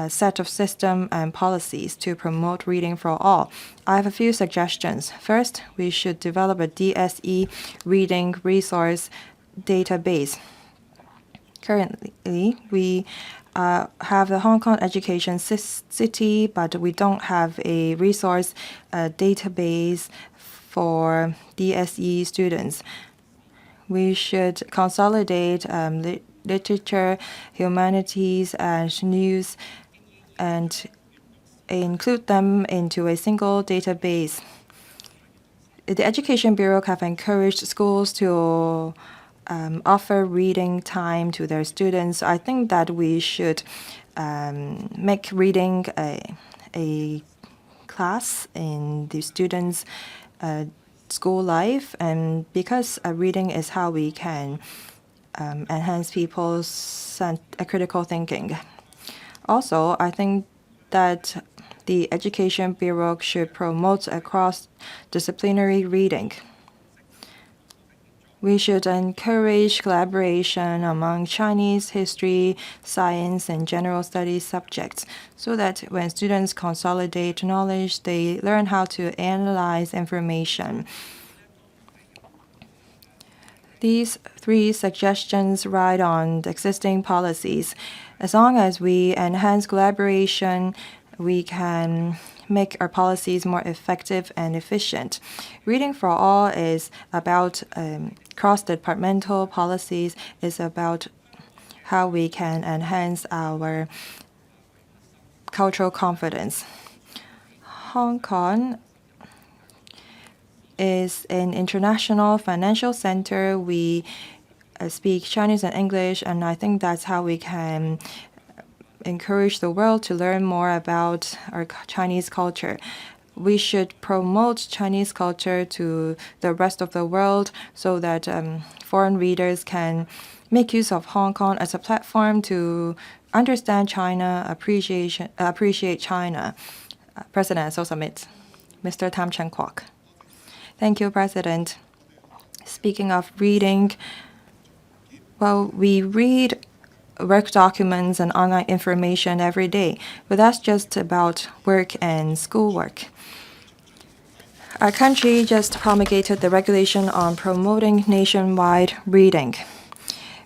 set of system and policies to promote reading for all. I have a few suggestions. First, we should develop a DSE reading resource database. Currently, we have the Hong Kong Education City, but we don't have a resource database for DSE students. We should consolidate literature, humanities, and news, and include them into a single database. The Education Bureau have encouraged schools to offer reading time to their students. I think that we should make reading a class in the students' school life, and because reading is how we can enhance people's critical thinking. Also, I think that the Education Bureau should promote a cross-disciplinary reading. We should encourage collaboration among Chinese history, science, and general studies subjects so that when students consolidate knowledge, they learn how to analyze information. These three suggestions ride on the existing policies. As long as we enhance collaboration, we can make our policies more effective and efficient. Reading for all is about cross-departmental policies, is about how we can enhance our cultural confidence. Hong Kong is an international financial center. We speak Chinese and English, and I think that's how we can encourage the world to learn more about our Chinese culture. We should promote Chinese culture to the rest of the world so that foreign readers can make use of Hong Kong as a platform to understand China, appreciate China. President so submit. Mr. Tam Cheng Kwok. Thank you, President. Speaking of reading, well, we read work documents and online information every day, but that's just about work and schoolwork. Our country just promulgated the regulation on promoting nationwide reading.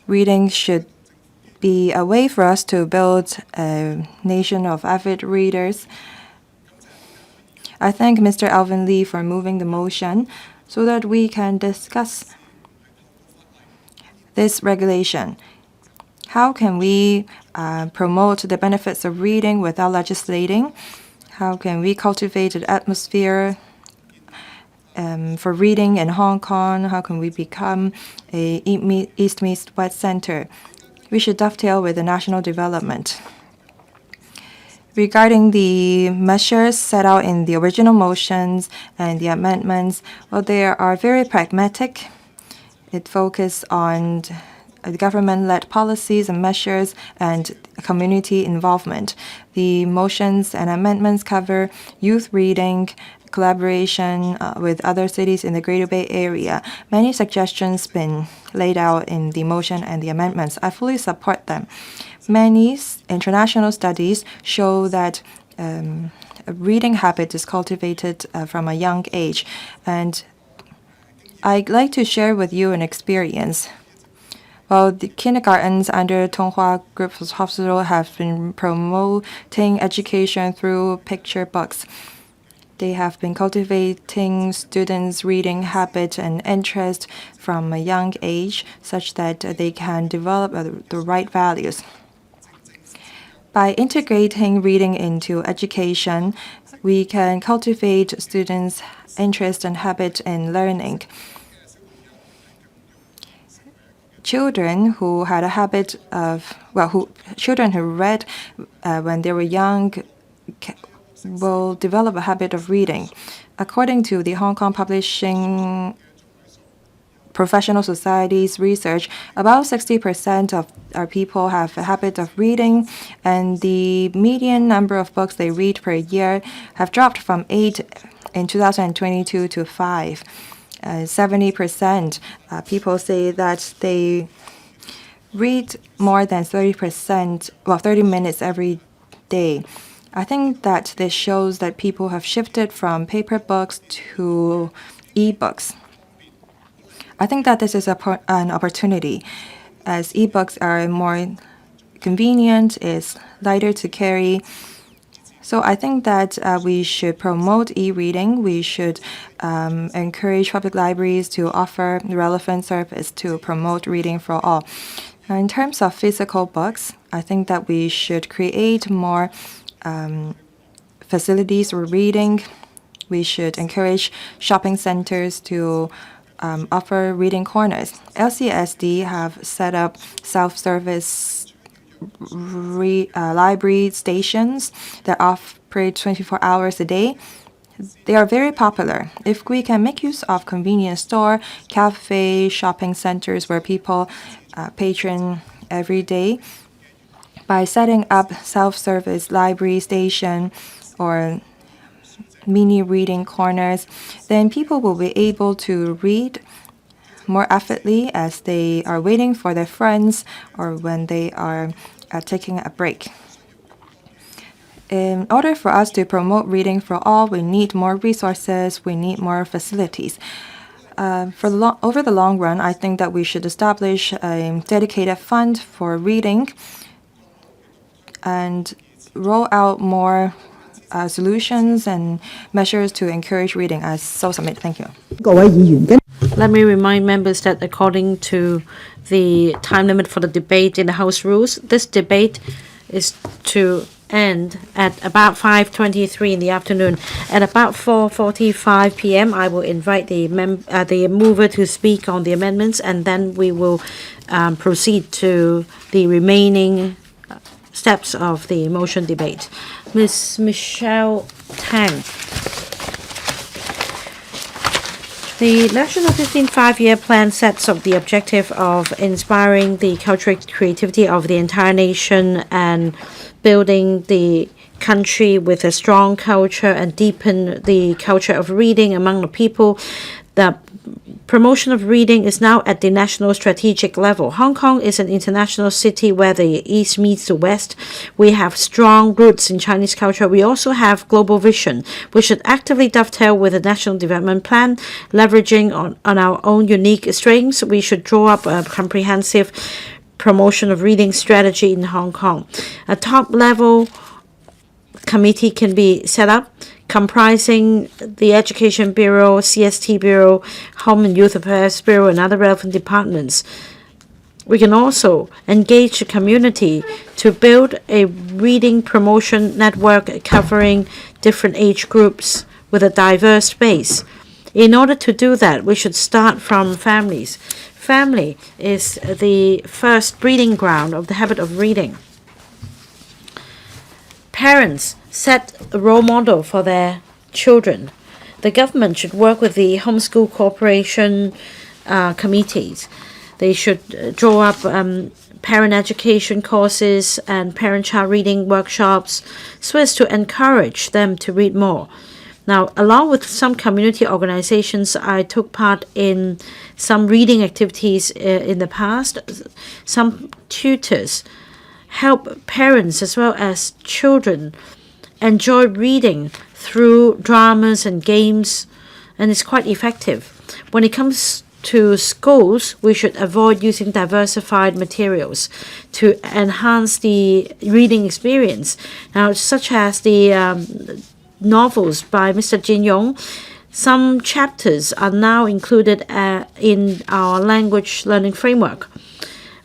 Reading should be a way for us to build a nation of avid readers. I thank Mr. Elvin LEE for moving the motion so that we can discuss this regulation. How can we promote the benefits of reading without legislating? How can we cultivate an atmosphere for reading in Hong Kong? How can we become a East-West center? We should dovetail with the national development. Regarding the measures set out in the original motions and the amendments, well, they are very pragmatic. It focuses on government-led policies and measures and community involvement. The motions and amendments cover youth reading collaboration with other cities in the Greater Bay Area. Many suggestions been laid out in the motion and the amendments. I fully support them. Many international studies show that a reading habit is cultivated from a young age, and I'd like to share with you an experience. Well, the kindergartens under Tonghua Group Hospital have been promoting education through picture books. They have been cultivating students' reading habit and interest from a young age such that they can develop the right values. By integrating reading into education, we can cultivate students' interest and habit in learning. Children who had a habit of, children who read when they were young will develop a habit of reading. According to the Hong Kong Publishing Professional Society's research, about 60% of our people have a habit of reading, and the median number of books they read per year have dropped from 8 in 2022 to 5. 70% people say that they read more than 30 minutes every day. I think that this shows that people have shifted from paper books to e-books. I think that this is an opportunity, as e-books are more convenient, is lighter to carry. So I think that we should promote e-reading. We should encourage public libraries to offer relevant service to promote reading for all. In terms of physical books, I think that we should create more facilities for reading. We should encourage shopping centers to offer reading corners. LCSD have set up self-service library stations that operate 24 hours a day. They are very popular. If we can make use of convenience store, cafe, shopping centers where people patron every day, by setting up self-service library station or mini reading corners, then people will be able to read more avidly as they are waiting for their friends or when they are taking a break. In order for us to promote reading for all, we need more resources, we need more facilities. Over the long run, I think that we should establish a dedicated fund for reading and roll out more solutions and measures to encourage reading. I so submit. Thank you. Let me remind members that according to the time limit for the debate in the House rules, this debate is to end at about 5:23 in the afternoon. At about 4:45 p.m., I will invite the mover to speak on the amendments, and then we will proceed to the remaining steps of the motion debate. Ms. Michelle Tang. The National 15th Five-Year Plan sets up the objective of inspiring the cultural creativity of the entire nation and building the country with a strong culture and deepen the culture of reading among the people. The promotion of reading is now at the national strategic level. Hong Kong is an international city where the East meets the West. We have strong roots in Chinese culture. We also have global vision. We should actively dovetail with the National Development Plan, leveraging on our own unique strengths. We should draw up a comprehensive promotion of reading strategy in Hong Kong. A top-level committee can be set up comprising the Education Bureau, CST Bureau, Home and Youth Affairs Bureau, and other relevant departments. We can also engage the community to build a reading promotion network covering different age groups with a diverse base. In order to do that, we should start from families. Family is the first breeding ground of the habit of reading. Parents set a role model for their children. The government should work with the homeschool cooperation committees. They should draw up parent education courses and parent-child reading workshops so as to encourage them to read more. Now, along with some community organizations, I took part in some reading activities in the past. Some tutors help parents as well as children enjoy reading through dramas and games, and it's quite effective. When it comes to schools, we should avoid using diversified materials to enhance the reading experience. Now, such as the novels by Mr. Jin Yong, some chapters are now included in our language learning framework.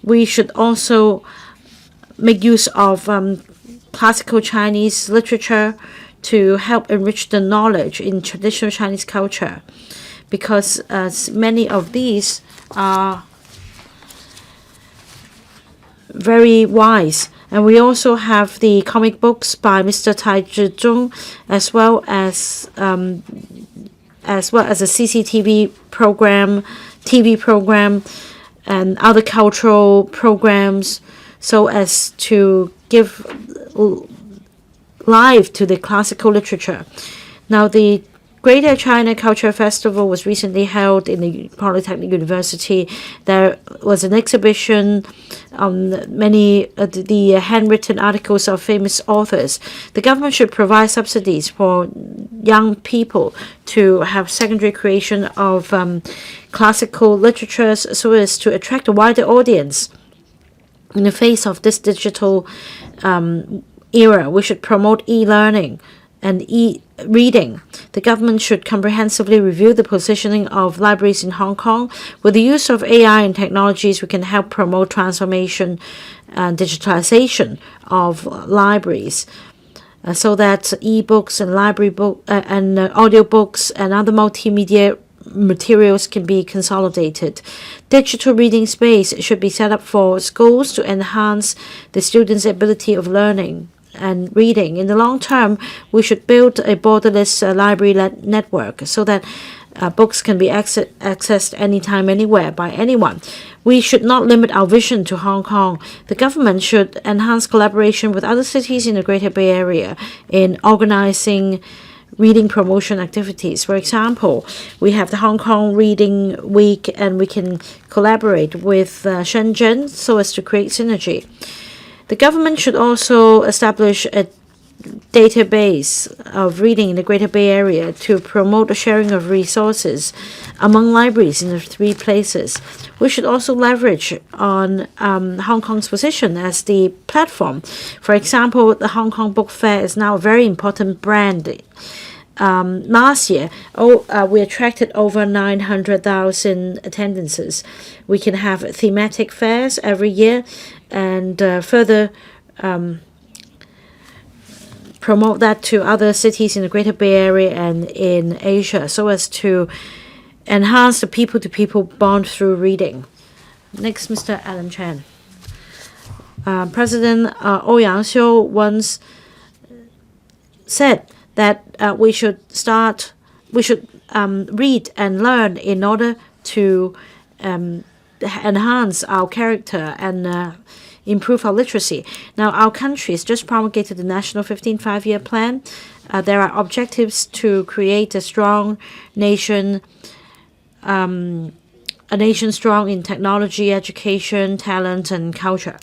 We should also make use of classical Chinese literature to help enrich the knowledge in traditional Chinese culture, because many of these are very wise. And we also have the comic books by Mr. Tai Zhizhong, as well as a CCTV program, TV program, and other cultural programs, so as to give life to the classical literature. Now, the Greater China Culture Festival was recently held in the Polytechnic University. There was an exhibition on many the handwritten articles of famous authors. The government should provide subsidies for young people to have secondary creation of classical literatures, so as to attract a wider audience. In the face of this digital era, we should promote e-learning and e-reading. The government should comprehensively review the positioning of libraries in Hong Kong. With the use of AI and technologies, we can help promote transformation and digitalization of libraries, so that e-books and library book and audiobooks and other multimedia materials can be consolidated. Digital reading space should be set up for schools to enhance the students' ability of learning and reading. In the long term, we should build a borderless library network so that books can be accessed anytime, anywhere by anyone. We should not limit our vision to Hong Kong. The government should enhance collaboration with other cities in the Greater Bay Area in organizing reading promotion activities. For example, we have the Hong Kong Reading Week, and we can collaborate with Shenzhen so as to create synergy. The government should also establish a database of reading in the Greater Bay Area to promote the sharing of resources among libraries in the three places. We should also leverage on Hong Kong's position as the platform. For example, the Hong Kong Book Fair is now a very important brand. Last year, we attracted over 900,000 attendances. We can have thematic fairs every year and further promote that to other cities in the Greater Bay Area and in Asia, so as to enhance the people-to-people bond through reading. Next, Mr. Alan Chan. President Ouyang Xiu once said that we should read and learn in order to enhance our character and improve our literacy. Now, our country has just promulgated the National 15th Five-Year Plan. There are objectives to create a strong nation, a nation strong in technology, education, talent, and culture.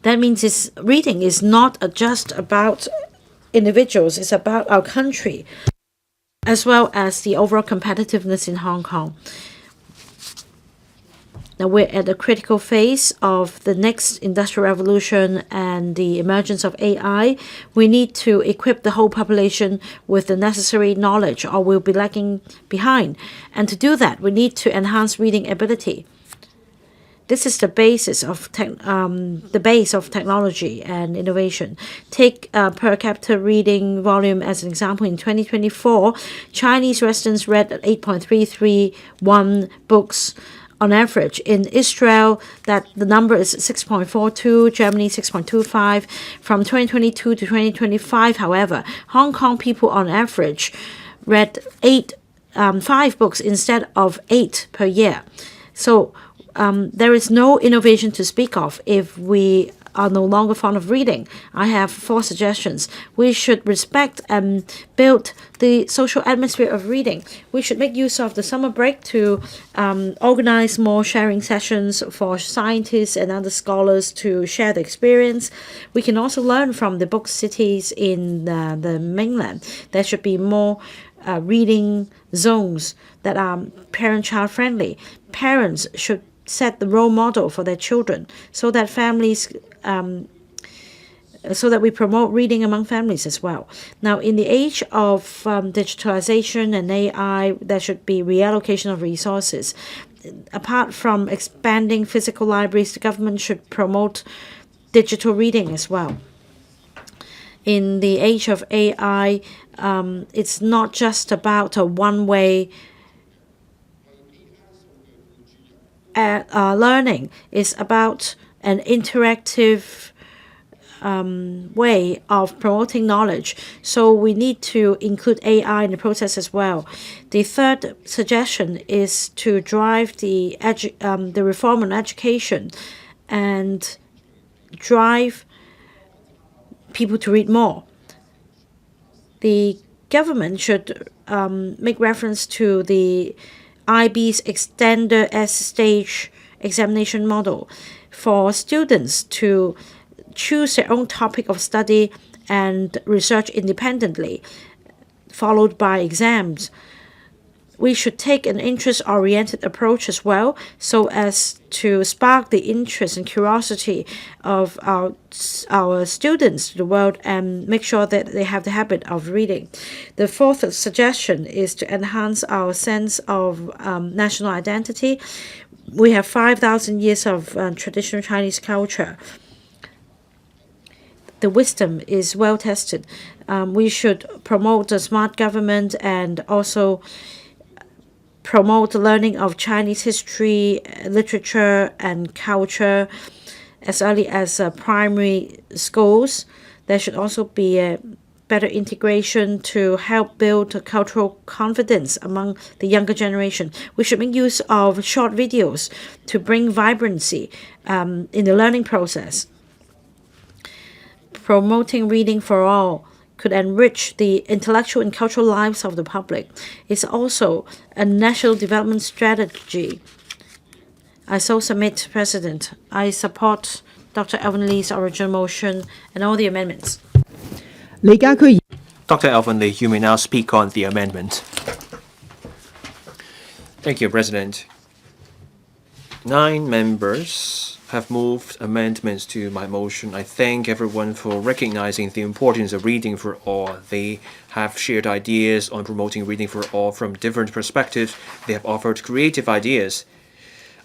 That means reading is not just about individuals, it's about our country, as well as the overall competitiveness in Hong Kong. Now, we're at a critical phase of the next industrial revolution and the emergence of AI. We need to equip the whole population with the necessary knowledge, or we'll be lagging behind. And to do that, we need to enhance reading ability. This is the basis of technology and innovation. Take per capita reading volume as an example. In 2024, Chinese residents read 8.331 books on average. In Israel, that the number is 6.42, Germany 6.25. From 2022 to 2025, however, Hong Kong people on average read 5 books instead of 8 per year. So there is no innovation to speak of if we are no longer fond of reading. I have 4 suggestions. We should respect and build the social atmosphere of reading. We should make use of the summer break to organize more sharing sessions for scientists and other scholars to share the experience. We can also learn from the book cities in the mainland. There should be more reading zones that are parent-child friendly. Parents should set the role model for their children so that families so that we promote reading among families as well. Now, in the age of digitalization and AI, there should be reallocation of resources. Apart from expanding physical libraries, the government should promote digital reading as well. In the age of AI, it's not just about a one-way learning. It's about an interactive way of promoting knowledge. So we need to include AI in the process as well. The third suggestion is to drive the reform on education and drive people to read more. The government should make reference to the IB's extended S-stage examination model for students to choose their own topic of study and research independently, followed by exams. We should take an interest-oriented approach as well, so as to spark the interest and curiosity of our students to the world and make sure that they have the habit of reading. The fourth suggestion is to enhance our sense of national identity. We have 5,000 years of traditional Chinese culture. The wisdom is well tested. We should promote a smart government and also promote the learning of Chinese history, literature, and culture as early as primary schools. There should also be a better integration to help build cultural confidence among the younger generation. We should make use of short videos to bring vibrancy in the learning process. Promoting reading for all could enrich the intellectual and cultural lives of the public. It's also a national development strategy. I so submit, President. I support Dr. Elvin Lee's original motion and all the amendments. Dr. Elvin Lee, you may now speak on the amendment. Thank you, President. 9 members have moved amendments to my motion. I thank everyone for recognizing the importance of reading for all. They have shared ideas on promoting reading for all from different perspectives. They have offered creative ideas.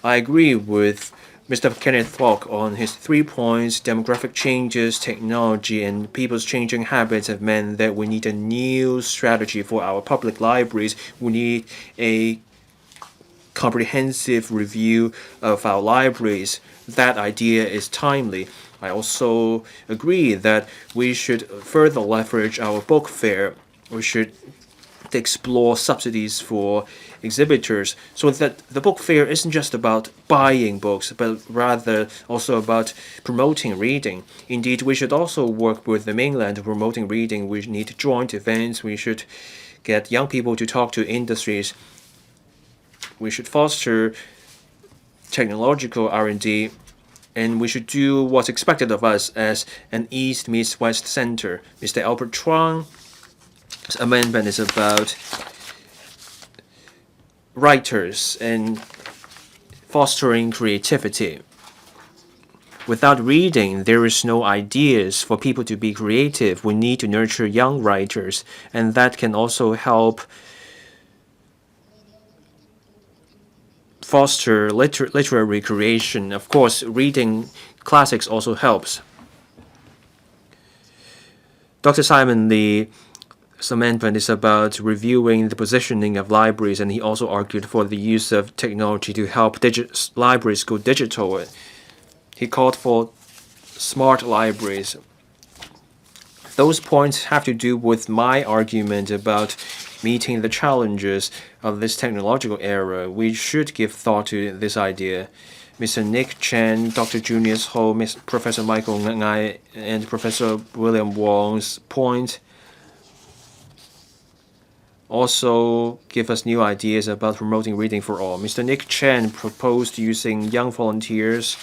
I agree with Mr. Kenneth on his 3 points. Demographic changes, technology, and people's changing habits have meant that we need a new strategy for our public libraries. We need a comprehensive review of our libraries. That idea is timely. I also agree that we should further leverage our book fair. We should explore subsidies for exhibitors so that the book fair isn't just about buying books, but rather also about promoting reading. Indeed, we should also work with the mainland promoting reading. We need joint events. We should get young people to talk to industries. We should foster technological R&D, and we should do what's expected of us as an East meets West center. Mr. Albert Chuang's amendment is about writers and fostering creativity. Without reading, there is no ideas for people to be creative. We need to nurture young writers, and that can also help foster literary creation. Of course, reading classics also helps. Dr. Simon Lee's amendment is about reviewing the positioning of libraries, and he also argued for the use of technology to help libraries go digital. He called for smart libraries. Those points have to do with my argument about meeting the challenges of this technological era. We should give thought to this idea. Mr. Nick Chen, Dr. Junius Hoey, Professor Michael Ngai, and Professor William Wong's point also give us new ideas about promoting reading for all. Mr. Nick Chen proposed using young volunteers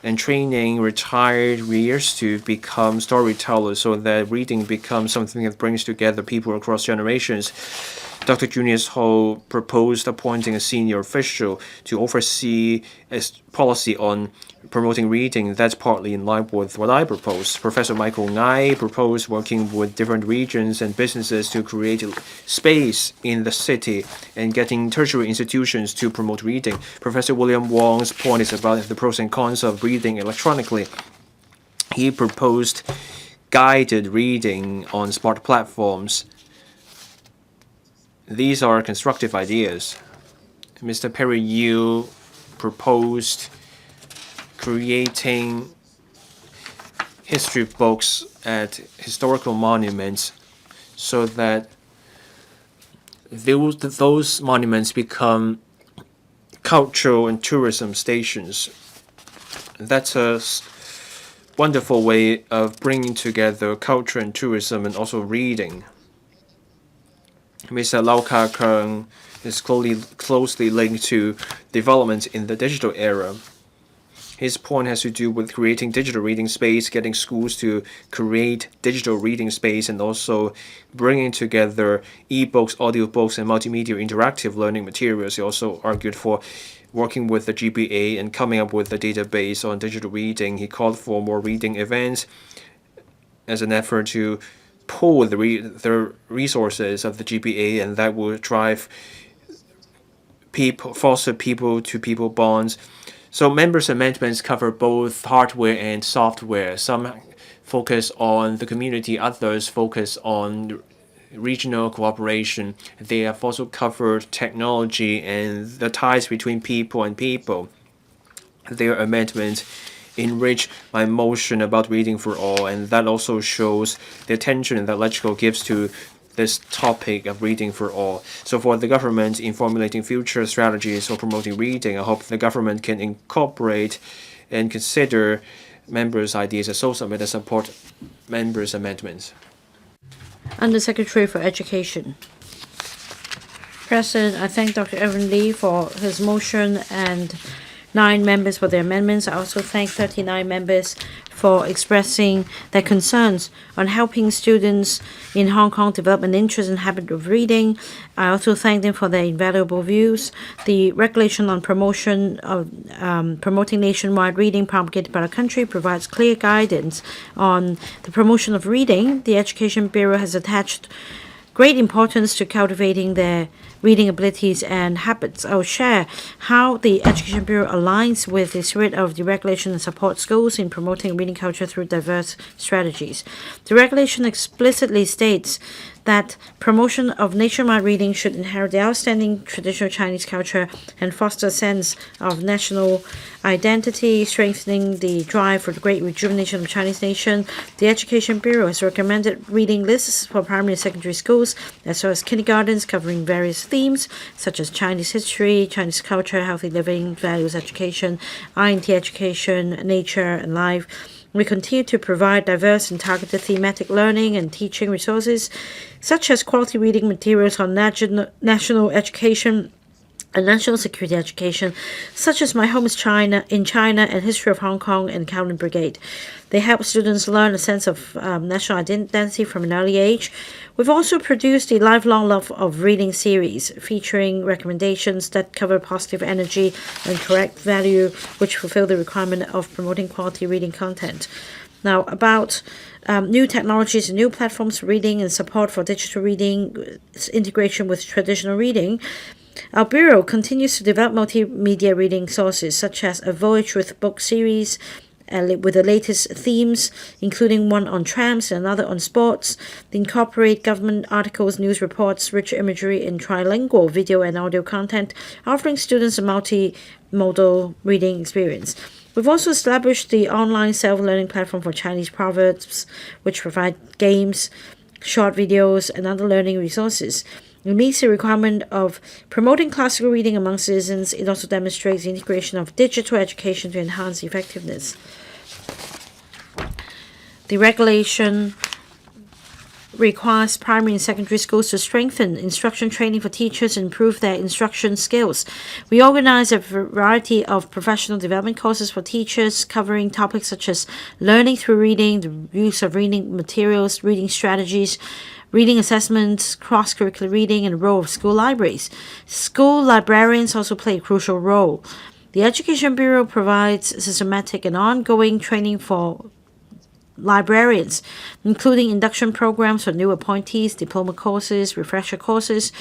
and training retired readers to become storytellers so that reading becomes something that brings together people across generations. Dr. Junius Hoey proposed appointing a senior official to oversee a policy on promoting reading. That's partly in line with what I proposed. Professor Michael Ngai proposed working with different regions and businesses to create a space in the city and getting tertiary institutions to promote reading. Professor William Wong's point is about the pros and cons of reading electronically. He proposed guided reading on smart platforms. These are constructive ideas. Mr. Perry Yu proposed creating history books at historical monuments so that those monuments become cultural and tourism stations. That's a wonderful way of bringing together culture and tourism and also reading. Mr. Ka-keung is closely linked to development in the digital era. His point has to do with creating digital reading space, getting schools to create digital reading space, and also bringing together e-books, audiobooks, and multimedia interactive learning materials. He also argued for working with the GBA and coming up with a database on digital reading. He called for more reading events as an effort to pool the resources of the GBA, and that will drive foster people-to-people bonds. So members' amendments cover both hardware and software. Some focus on the community, others focus on regional cooperation. They have also covered technology and the ties between people and people. Their amendments enrich my motion about reading for all, and that also shows the attention that LegCo gives to this topic of reading for all. So for the government in formulating future strategies for promoting reading, I hope the government can incorporate and consider members' ideas and so submit and support members' amendments. Undersecretary for Education. President, I thank Dr. Elvin LEE for his motion and 9 members for their amendments. I also thank 39 members for expressing their concerns on helping students in Hong Kong develop an interest and habit of reading. I also thank them for their invaluable views. The regulation on promoting nationwide reading promulgated by the country provides clear guidance on the promotion of reading. The Education Bureau has attached great importance to cultivating their reading abilities and habits. I'll share how the Education Bureau aligns with the spirit of the regulation and supports schools in promoting reading culture through diverse strategies. The regulation explicitly states that promotion of nationwide reading should inherit the outstanding traditional Chinese culture and foster a sense of national identity, strengthening the drive for the great rejuvenation of the Chinese nation. The Education Bureau has recommended reading lists for primary and secondary schools, as well as kindergartens, covering various themes such as Chinese history, Chinese culture, healthy living, values education, INT education, nature, and life. We continue to provide diverse and targeted thematic learning and teaching resources, such as quality reading materials on national education and national security education, such as My Home is China, in China, and History of Hong Kong and Kowloon Brigade. They help students learn a sense of national identity from an early age. We've also produced the Lifelong Love of Reading series, featuring recommendations that cover positive energy and correct value, which fulfill the requirement of promoting quality reading content. Now, about new technologies and new platforms for reading and support for digital reading, integration with traditional reading, our Bureau continues to develop multimedia reading sources, such as a Voyage with Book series, with the latest themes, including one on trams and another on sports. They incorporate government articles, news reports, rich imagery, and trilingual video and audio content, offering students a multimodal reading experience. We've also established the online self-learning platform for Chinese proverbs, which provide games, short videos, and other learning resources. It meets the requirement of promoting classical reading among citizens. It also demonstrates the integration of digital education to enhance effectiveness. The regulation requires primary and secondary schools to strengthen instruction training for teachers and improve their instruction skills. We organize a variety of professional development courses for teachers covering topics such as learning through reading, the use of reading materials, reading strategies, reading assessments, cross-curricular reading, and the role of school libraries. School librarians also play a crucial role. The Education Bureau provides systematic and ongoing training for librarians, including induction programs for new appointees, diploma courses, refresher courses,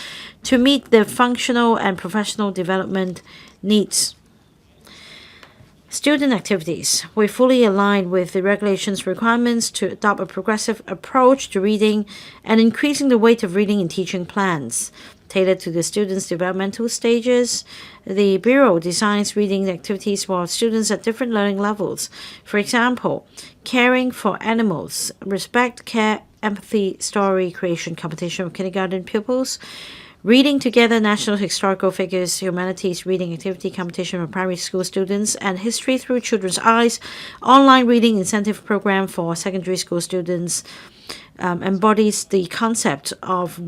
to meet their functional and professional development needs. Student activities. We fully align with the regulations requirements to adopt a progressive approach to reading and increasing the weight of reading in teaching plans. Tailored to the students' developmental stages, the Bureau designs reading activities for students at different learning levels. For example, caring for animals, respect, care, empathy, story creation competition for kindergarten pupils, reading together national historical figures, humanities reading activity competition for primary school students, and history through children's eyes, online reading incentive program for secondary school students, embodies the concept of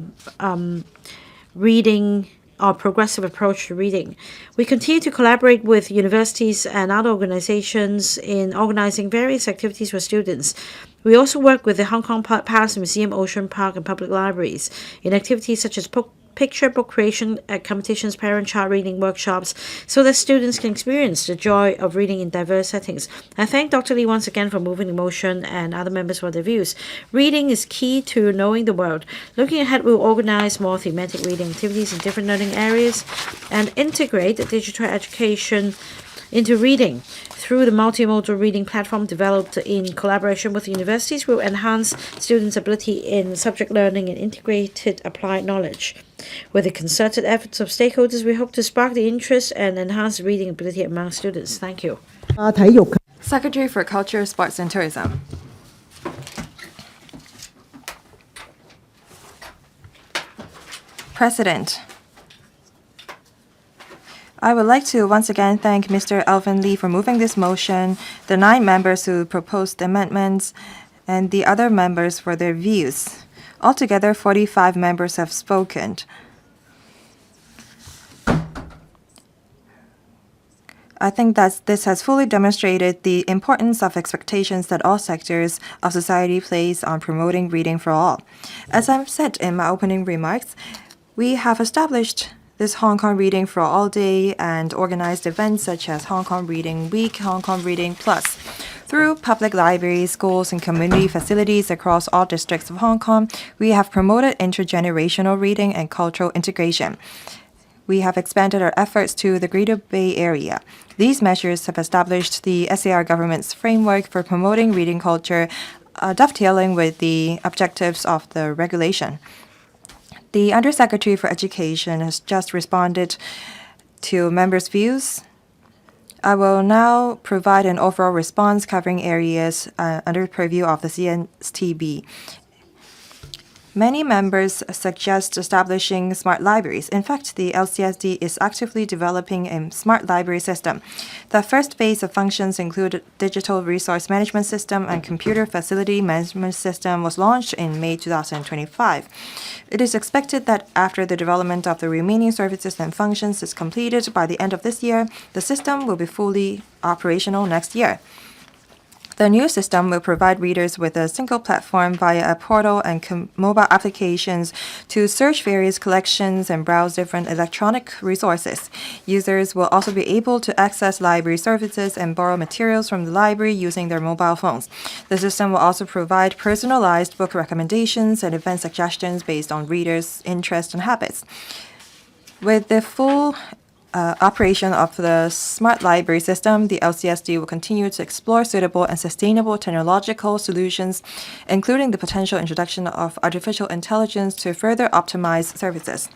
reading or progressive approach to reading. We continue to collaborate with universities and other organizations in organizing various activities for students. We also work with the Hong Kong Palace Museum, Ocean Park, and public libraries in activities such as picture book creation competitions, parent-child reading workshops, so that students can experience the joy of reading in diverse settings. I thank Dr. Lee once again for moving the motion and other members for their views. Reading is key to knowing the world. Looking ahead, we'll organize more thematic reading activities in different learning areas and integrate digital education into reading. Through the multimodal reading platform developed in collaboration with universities, will enhance students' ability in subject learning and integrated applied knowledge. With the concerted efforts of stakeholders, we hope to spark the interest and enhance reading ability among students. Thank you. Secretary for Culture, Sports and Tourism. President, I would like to once again thank Mr. Elvin LEE for moving this motion, the 9 members who proposed the amendments, and the other members for their views. Altogether, 45 members have spoken. I think that this has fully demonstrated the importance of expectations that all sectors of society place on promoting reading for all. As I've said in my opening remarks, we have established this Hong Kong Reading for All Day and organized events such as Hong Kong Reading Week, Hong Kong Reading Plus. Through public libraries, schools, and community facilities across all districts of Hong Kong, we have promoted intergenerational reading and cultural integration. We have expanded our efforts to the Greater Bay Area. These measures have established the SAR government's framework for promoting reading culture, dovetailing with the objectives of the regulation. The Undersecretary for Education has just responded to members' views. I will now provide an overall response covering areas under purview of the CNSTB. Many members suggest establishing smart libraries. In fact, the LCSD is actively developing a smart library system. The first phase of functions include digital resource management system and computer facility management system was launched in May 2025. It is expected that after the development of the remaining services and functions is completed by the end of this year, the system will be fully operational next year. The new system will provide readers with a single platform via a portal and mobile applications to search various collections and browse different electronic resources. Users will also be able to access library services and borrow materials from the library using their mobile phones. The system will also provide personalized book recommendations and event suggestions based on readers' interests and habits. With the full operation of the smart library system, the LCSD will continue to explore suitable and sustainable technological solutions, including the potential introduction of artificial intelligence to further optimize services.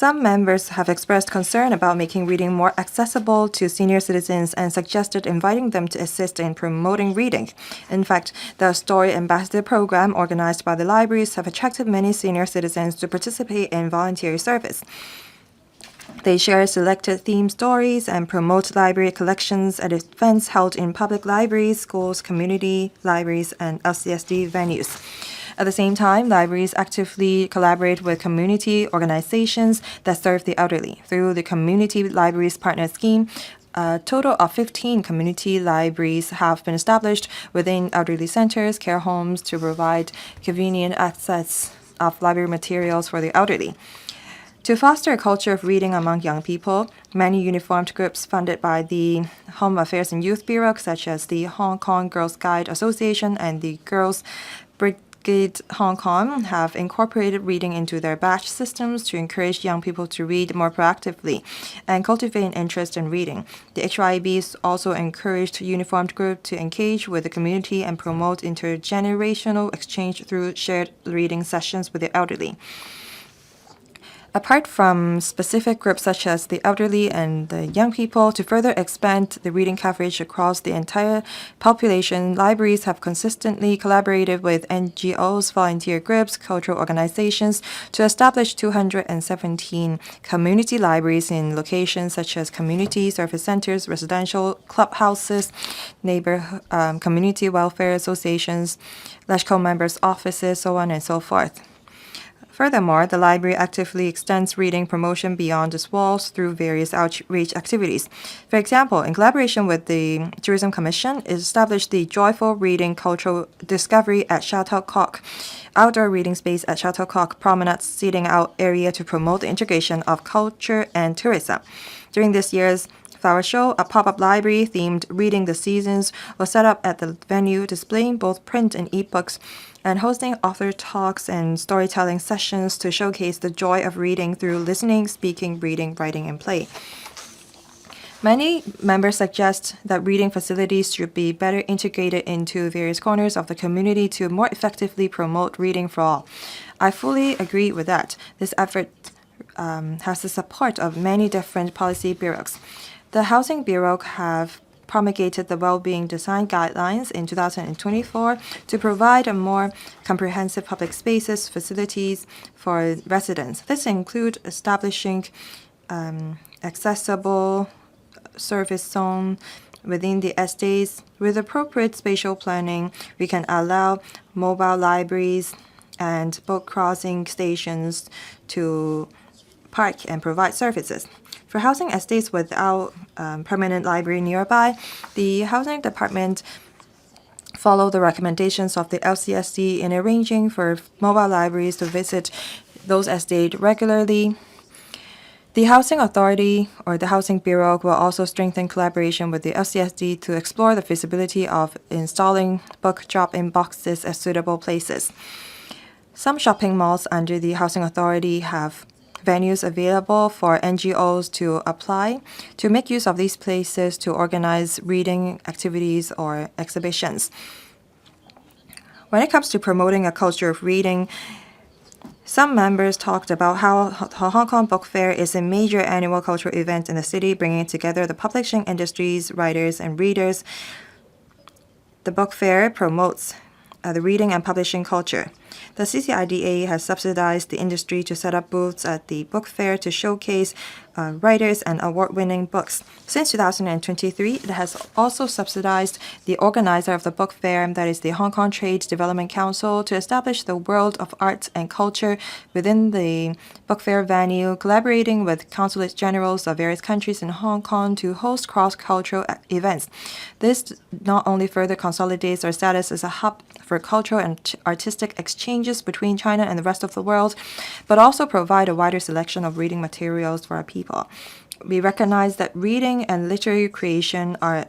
Some members have expressed concern about making reading more accessible to senior citizens and suggested inviting them to assist in promoting reading. In fact, the Story Ambassador program organized by the libraries have attracted many senior citizens to participate in voluntary service. They share selected theme stories and promote library collections at events held in public libraries, schools, community libraries, and LCSD venues. At the same time, libraries actively collaborate with community organizations that serve the elderly. Through the Community Libraries Partner Scheme, a total of 15 community libraries have been established within elderly centers, care homes to provide convenient access of library materials for the elderly. To foster a culture of reading among young people, many uniformed groups funded by the Home Affairs and Youth Bureau, such as the Hong Kong Girls Guide Association and the Girls Brigade Hong Kong, have incorporated reading into their batch systems to encourage young people to read more proactively and cultivate an interest in reading. The HYBs also encouraged uniformed groups to engage with the community and promote intergenerational exchange through shared reading sessions with the elderly. Apart from specific groups such as the elderly and the young people, to further expand the reading coverage across the entire population, libraries have consistently collaborated with NGOs, volunteer groups, cultural organizations to establish 217 community libraries in locations such as community service centers, residential clubhouses, neighbor community welfare associations, LESCO members' offices, so on and so forth. Furthermore, the library actively extends reading promotion beyond its walls through various outreach activities. For example, in collaboration with the Tourism Commission, it established the Joyful Reading Cultural Discovery at Shuttlecock, outdoor reading space at Shuttlecock Promenade seating out area to promote the integration of culture and tourism. During this year's Flower Show, a pop-up library themed Reading the Seasons was set up at the venue, displaying both print and e-books and hosting author talks and storytelling sessions to showcase the joy of reading through listening, speaking, reading, writing, and play. Many members suggest that reading facilities should be better integrated into various corners of the community to more effectively promote reading for all. I fully agree with that. This effort has the support of many different policy bureaus. The Housing Bureau have promulgated the Well-being Design Guidelines in 2024 to provide a more comprehensive public spaces facilities for residents. This includes establishing accessible service zone within the estates. With appropriate spatial planning, we can allow mobile libraries and boat crossing stations to park and provide services. For housing estates without permanent library nearby, the Housing Department follow the recommendations of the LCSD in arranging for mobile libraries to visit those estates regularly. The Housing Authority or the Housing Bureau will also strengthen collaboration with the LCSD to explore the feasibility of installing book drop-in boxes at suitable places. Some shopping malls under the Housing Authority have venues available for NGOs to apply to make use of these places to organize reading activities or exhibitions. When it comes to promoting a culture of reading, some members talked about how Hong Kong Book Fair is a major annual cultural event in the city, bringing together the publishing industries, writers, and readers. The book fair promotes the reading and publishing culture. The CCIDA has subsidized the industry to set up booths at the book fair to showcase writers and award-winning books. Since 2023, it has also subsidized the organizer of the book fair, that is the Hong Kong Trade Development Council, to establish the world of art and culture within the book fair venue, collaborating with consulate generals of various countries in Hong Kong to host cross-cultural events. This not only further consolidates our status as a hub for cultural and artistic exchanges between China and the rest of the world, but also provide a wider selection of reading materials for our people. We recognize that reading and literary creation are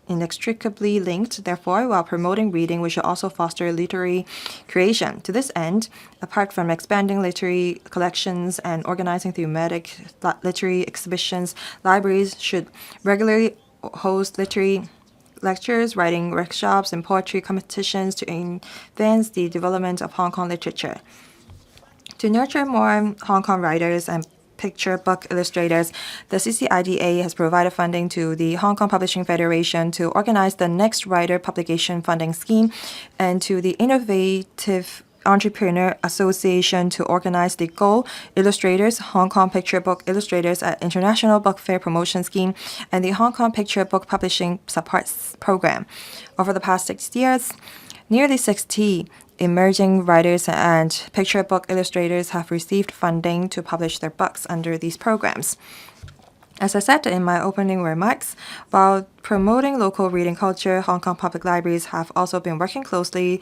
inextricably linked. Therefore, while promoting reading, we should also foster literary creation. To this end, apart from expanding literary collections and organizing thematic literary exhibitions, libraries should regularly host literary lectures, writing workshops, and poetry competitions to advance the development of Hong Kong literature. To nurture more Hong Kong writers and picture book illustrators, the CCIDA has provided funding to the Hong Kong Publishing Federation to organize the Next Writer Publication Funding Scheme and to the Innovative Entrepreneur Association to organize the Go Illustrators Hong Kong Picture Book Illustrators at International Book Fair Promotion Scheme and the Hong Kong Picture Book Publishing Support Program. Over the past 6 years, nearly 60 emerging writers and picture book illustrators have received funding to publish their books under these programs. As I said in my opening remarks, while promoting local reading culture, Hong Kong public libraries have also been working closely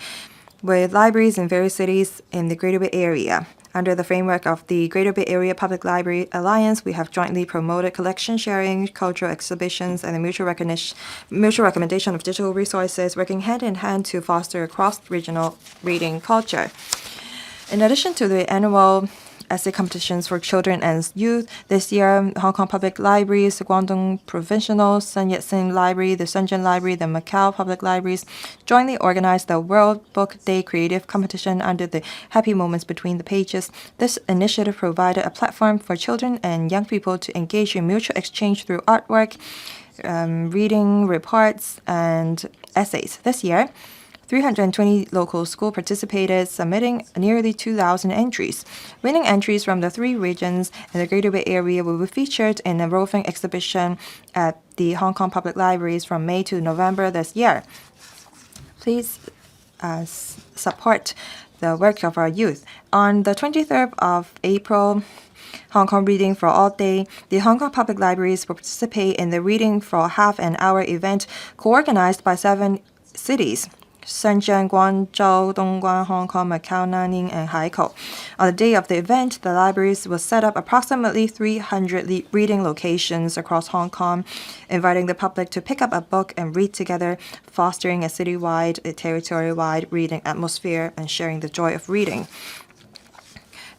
with libraries in various cities in the Greater Bay Area. Under the framework of the Greater Bay Area Public Library Alliance, we have jointly promoted collection sharing, cultural exhibitions, and the mutual recommendation of digital resources, working hand in hand to foster a cross-regional reading culture. In addition to the annual essay competitions for children and youth, this year, Hong Kong Public Libraries, the Guangdong Provincial, Sun Yat-sen Library, the Shenzhen Library, the Macau Public Libraries jointly organized the World Book Day Creative Competition under the Happy Moments Between the Pages. This initiative provided a platform for children and young people to engage in mutual exchange through artwork, reading reports, and essays. This year, 320 local schools participated, submitting nearly 2,000 entries. Winning entries from the 3 regions in the Greater Bay Area will be featured in a roving exhibition at the Hong Kong Public Libraries from May to November this year. Please support the work of our youth. On the 23rd of April, Hong Kong Reading for All Day, the Hong Kong Public Libraries will participate in the Reading for Half an Hour event co-organized by 7 cities: Shenzhen, Guangzhou, Dongguan, Hong Kong, Macau, Nanning, and Haikou. On the day of the event, the libraries will set up approximately 300 reading locations across Hong Kong, inviting the public to pick up a book and read together, fostering a citywide, territory-wide reading atmosphere and sharing the joy of reading.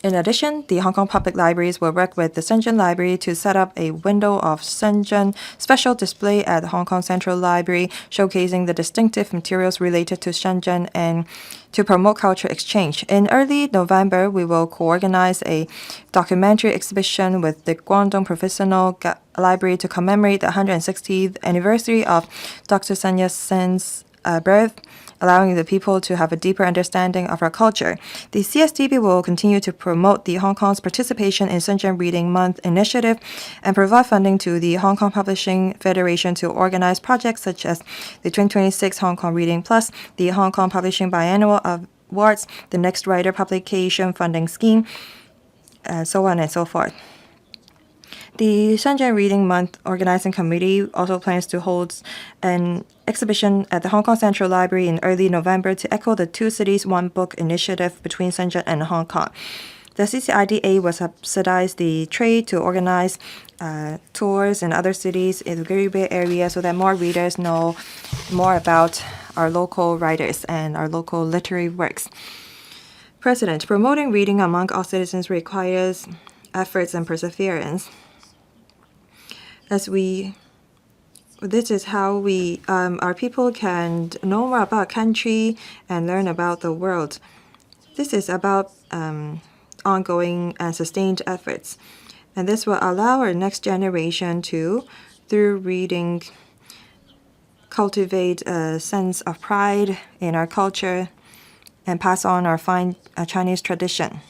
In addition, the Hong Kong Public Libraries will work with the Shenzhen Library to set up a Window of Shenzhen special display at the Hong Kong Central Library, showcasing the distinctive materials related to Shenzhen and to promote cultural exchange. In early November, we will co-organize a documentary exhibition with the Guangdong Provincial Library to commemorate the 160th anniversary of Dr. Sun Yat-sen's birth, allowing the people to have a deeper understanding of our culture. The CSTB will continue to promote the Hong Kong's participation in Shenzhen Reading Month initiative and provide funding to the Hong Kong Publishing Federation to organize projects such as the 2026 Hong Kong Reading Plus, the Hong Kong Publishing Biennial Awards, the Next Writer Publication Funding Scheme, so on and so forth. The Shenzhen Reading Month Organizing Committee also plans to hold an exhibition at the Hong Kong Central Library in early November to echo the Two Cities, One Book initiative between Shenzhen and Hong Kong. The CCIDA will subsidize the trade to organize tours in other cities in the Greater Bay Area so that more readers know more about our local writers and our local literary works. President, promoting reading among all citizens requires efforts and perseverance. This is how our people can know more about country and learn about the world. This is about ongoing and sustained efforts. And this will allow our next generation to, through reading, cultivate a sense of pride in our culture and pass on our fine Chinese tradition.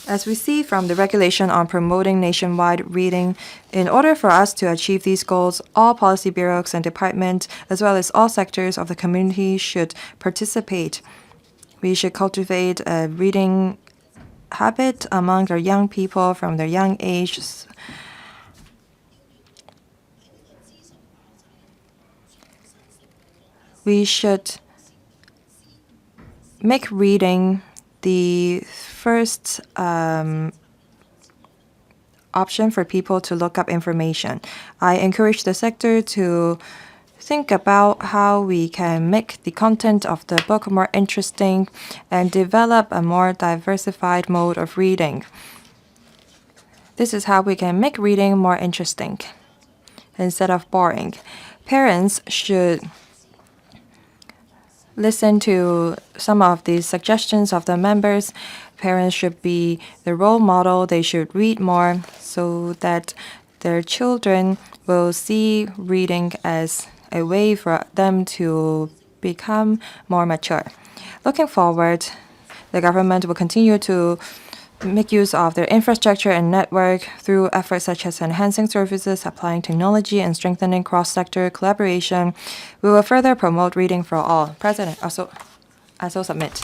As we see from the regulation on promoting nationwide reading, in order for us to achieve these goals, all policy bureaus and departments, as well as all sectors of the community, should participate. We should cultivate a reading habit among our young people from their young ages. We should make reading the first option for people to look up information. I encourage the sector to think about how we can make the content of the book more interesting and develop a more diversified mode of reading. This is how we can make reading more interesting instead of boring. Parents should listen to some of the suggestions of the members. Parents should be the role model. They should read more so that their children will see reading as a way for them to become more mature. Looking forward, the government will continue to make use of their infrastructure and network through efforts such as enhancing services, applying technology, and strengthening cross-sector collaboration. We will further promote reading for all. President, also submit.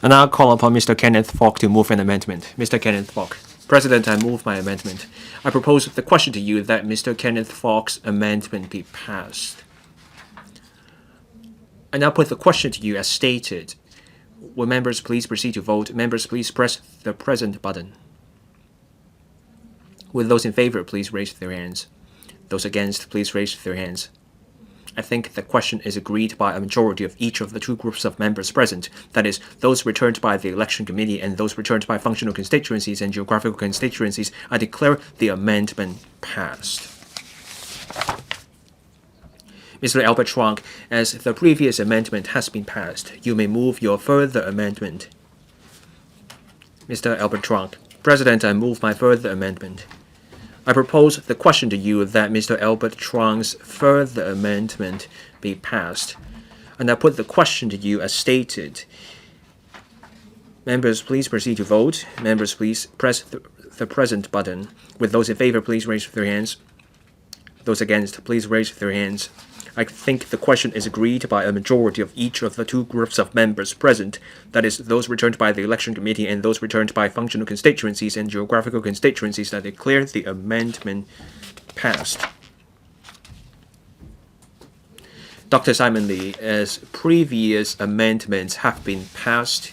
And I'll call upon Mr. Kenneth Falk to move an amendment. Mr. Kenneth Falk. President, I move my amendment. I propose the question to you that Mr. Kenneth Falk's amendment be passed. I now put the question to you as stated. Will members please proceed to vote? Members, please press the present button. Will those in favor please raise their hands? Those against, please raise their hands. I think the question is agreed by a majority of each of the two groups of members present, that is, those returned by the election committee and those returned by functional constituencies and geographical constituencies. I declare the amendment passed. Mr. Albert CHUANG, as the previous amendment has been passed, you may move your further amendment. Mr. Albert CHUANG. President, I move my further amendment. I propose the question to you that Mr. Albert CHUANG's further amendment be passed. And I put the question to you as stated. Members, please proceed to vote. Members, please press the present button. With those in favor, please raise their hands. Those against, please raise their hands. I think the question is agreed by a majority of each of the two groups of members present, that is, those returned by the election committee and those returned by functional constituencies and geographical constituencies. That declare the amendment passed. Dr. Simon Lee, as previous amendments have been passed,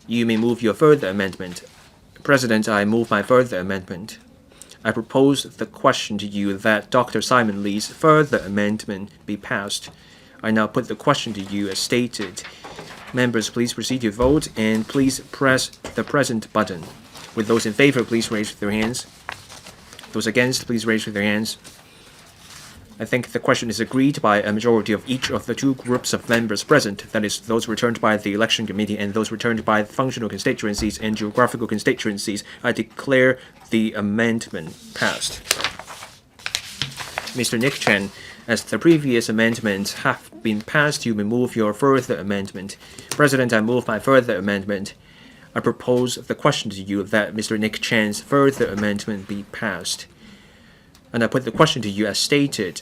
you may move your further amendment. President, I move my further amendment. I propose the question to you that Dr. Simon Lee's further amendment be passed. I now put the question to you as stated. Members, please proceed to vote and please press the present button. With those in favor, please raise their hands. Those against, please raise their hands. I think the question is agreed by a majority of each of the two groups of members present, that is, those returned by the election committee and those returned by functional constituencies and geographical constituencies. I declare the amendment passed. Mr. Nick Chen, as the previous amendments have been passed, you may move your further amendment. President, I move my further amendment. I propose the question to you that Mr. Nick Chen's further amendment be passed. And I put the question to you as stated.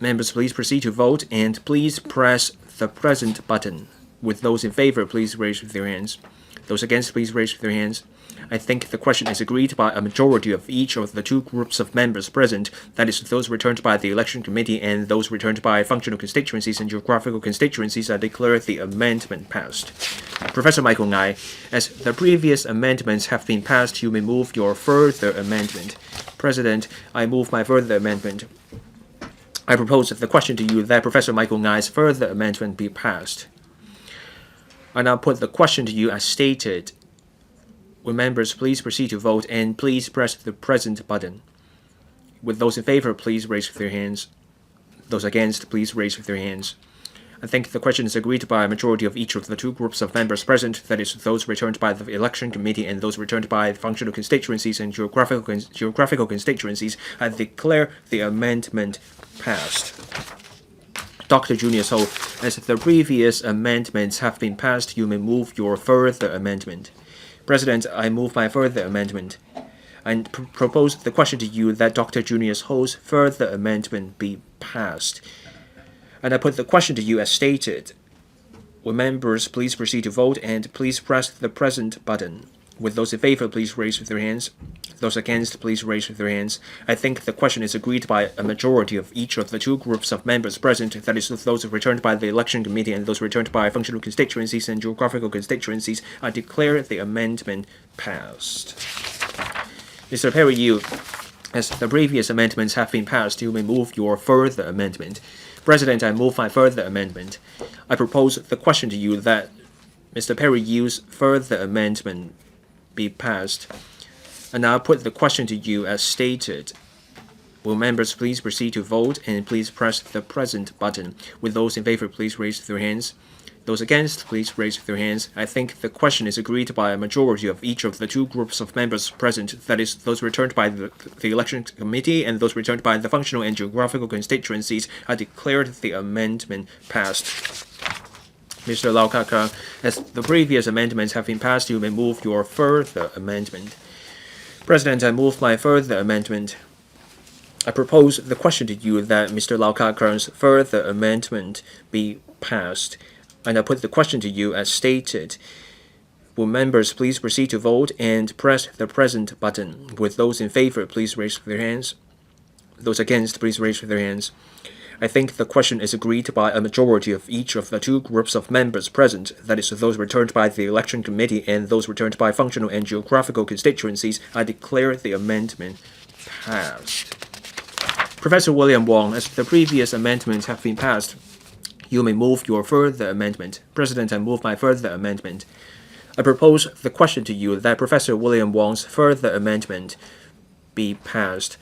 Members, please proceed to vote and please press the present button. With those in favor, please raise their hands. Those against, please raise their hands. I think the question is agreed by a majority of each of the two groups of members present, that is, those returned by the election committee and those returned by functional constituencies and geographical constituencies. I declare the amendment passed. Professor Michael Ngai, as the previous amendments have been passed, you may move your further amendment. President, I move my further amendment. I propose the question to you that Professor Michael Ngai's further amendment be passed. I now put the question to you as stated. Will members please proceed to vote and please press the present button. With those in favor, please raise their hands. Those against, please raise their hands. I think the question is agreed by a majority of each of the two groups of members present, that is, those returned by the election committee and those returned by functional constituencies and geographical constituencies. I declare the amendment passed. Dr. Junius Hoey, as the previous amendments have been passed, you may move your further amendment. President, I move my further amendment. I propose the question to you that Dr. Junius Ho's further amendment be passed. And I put the question to you as stated. Will members please proceed to vote and please press the present button. With those in favor, please raise their hands. Those against, please raise their hands. I think the question is agreed by a majority of each of the two groups of members present, that is, those returned by the election committee and those returned by functional constituencies and geographical constituencies. I declare the amendment passed. Mr. Perry Yu, as the previous amendments have been passed, you may move your further amendment. President, I move my further amendment. I propose the question to you that Mr. Perry Yu's further amendment be passed. And I'll put the question to you as stated. Will members please proceed to vote and please press the present button. With those in favor, please raise their hands. Those against, please raise their hands. I think the question is agreed by a majority of each of the two groups of members present, that is, those returned by the election committee and those returned by the functional and geographical constituencies. I declared the amendment passed. Mr. Lau Ka-keung, as the previous amendments have been passed, you may move your further amendment. President, I move my further amendment. I propose the question to you that Mr. Lau Ka-keung's further amendment be passed. And I put the question to you as stated. Will members please proceed to vote and press the present button. With those in favor, please raise their hands. Those against, please raise their hands. I think the question is agreed by a majority of each of the two groups of members present, that is, those returned by the election committee and those returned by functional and geographical constituencies. I declare the amendment passed. Professor William Wong, as the previous amendments have been passed, you may move your further amendment. President, I move my further amendment. I propose the question to you that Professor William Wong's further amendment be passed.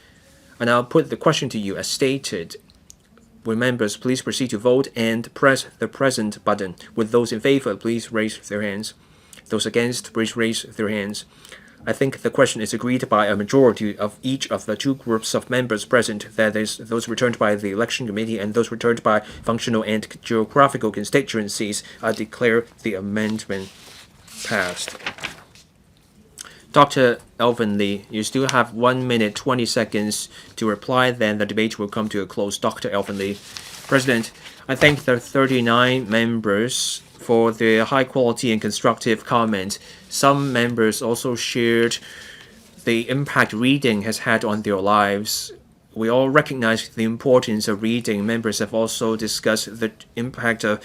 And I'll put the question to you as stated. Will members please proceed to vote and press the present button. With those in favor, please raise their hands. Those against, please raise their hands. I think the question is agreed by a majority of each of the two groups of members present, that is, those returned by the election committee and those returned by functional and geographical constituencies. I declare the amendment passed. Dr. Elvin Lee, you still have 1 minute 20 seconds to reply, then the debate will come to a close. Dr. Elvin Lee. President, I thank the 39 members for their high quality and constructive comments. Some members also shared the impact reading has had on their lives. We all recognize the importance of reading. Members have also discussed the impact of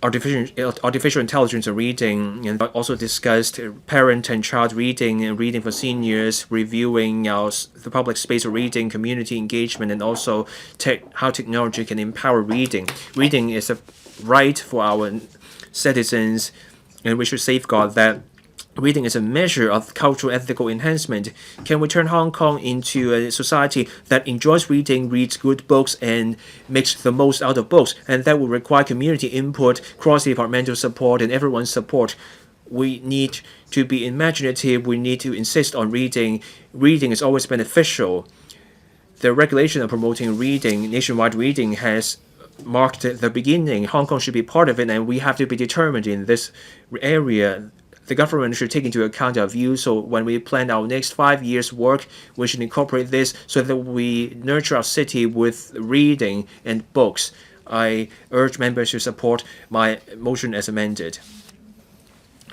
artificial intelligence of reading, and also discussed parent and child reading and reading for seniors, reviewing the public space of reading, community engagement, and also how technology can empower reading. Reading is a right for our citizens, and we should safeguard that. Reading is a measure of cultural ethical enhancement. Can we turn Hong Kong into a society that enjoys reading, reads good books, and makes the most out of books? And that will require community input, cross-departmental support, and everyone's support. We need to be imaginative. We need to insist on reading. Reading is always beneficial. The regulation of promoting reading, nationwide reading, has marked the beginning. Hong Kong should be part of it, and we have to be determined in this area. The government should take into account our views, so when we plan our next 5 years' work, we should incorporate this so that we nurture our city with reading and books. I urge members to support my motion as amended.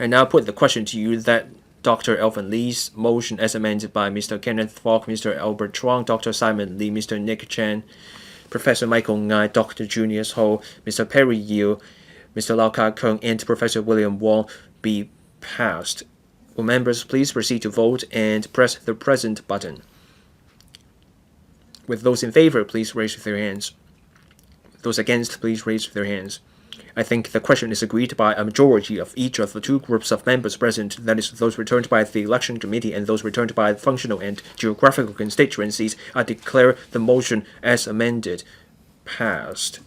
I now put the question to you that Dr. Elvin Lee's motion as amended by Mr. Kenneth Falk, Mr. Albert Chuang, Dr. Simon Lee, Mr. Nick Chan, Professor Michael Ngai, Dr. Junius Ho, Mr. Perry Yiu, Mr. Lau Ka-keung, and Professor William Wong be passed. Will members please proceed to vote and press the present button. With those in favor, please raise their hands. Those against, please raise their hands. I think the question is agreed by a majority of each of the two groups of members present, that is, those returned by the election committee and those returned by functional and geographical constituencies. I declare the motion as amended passed.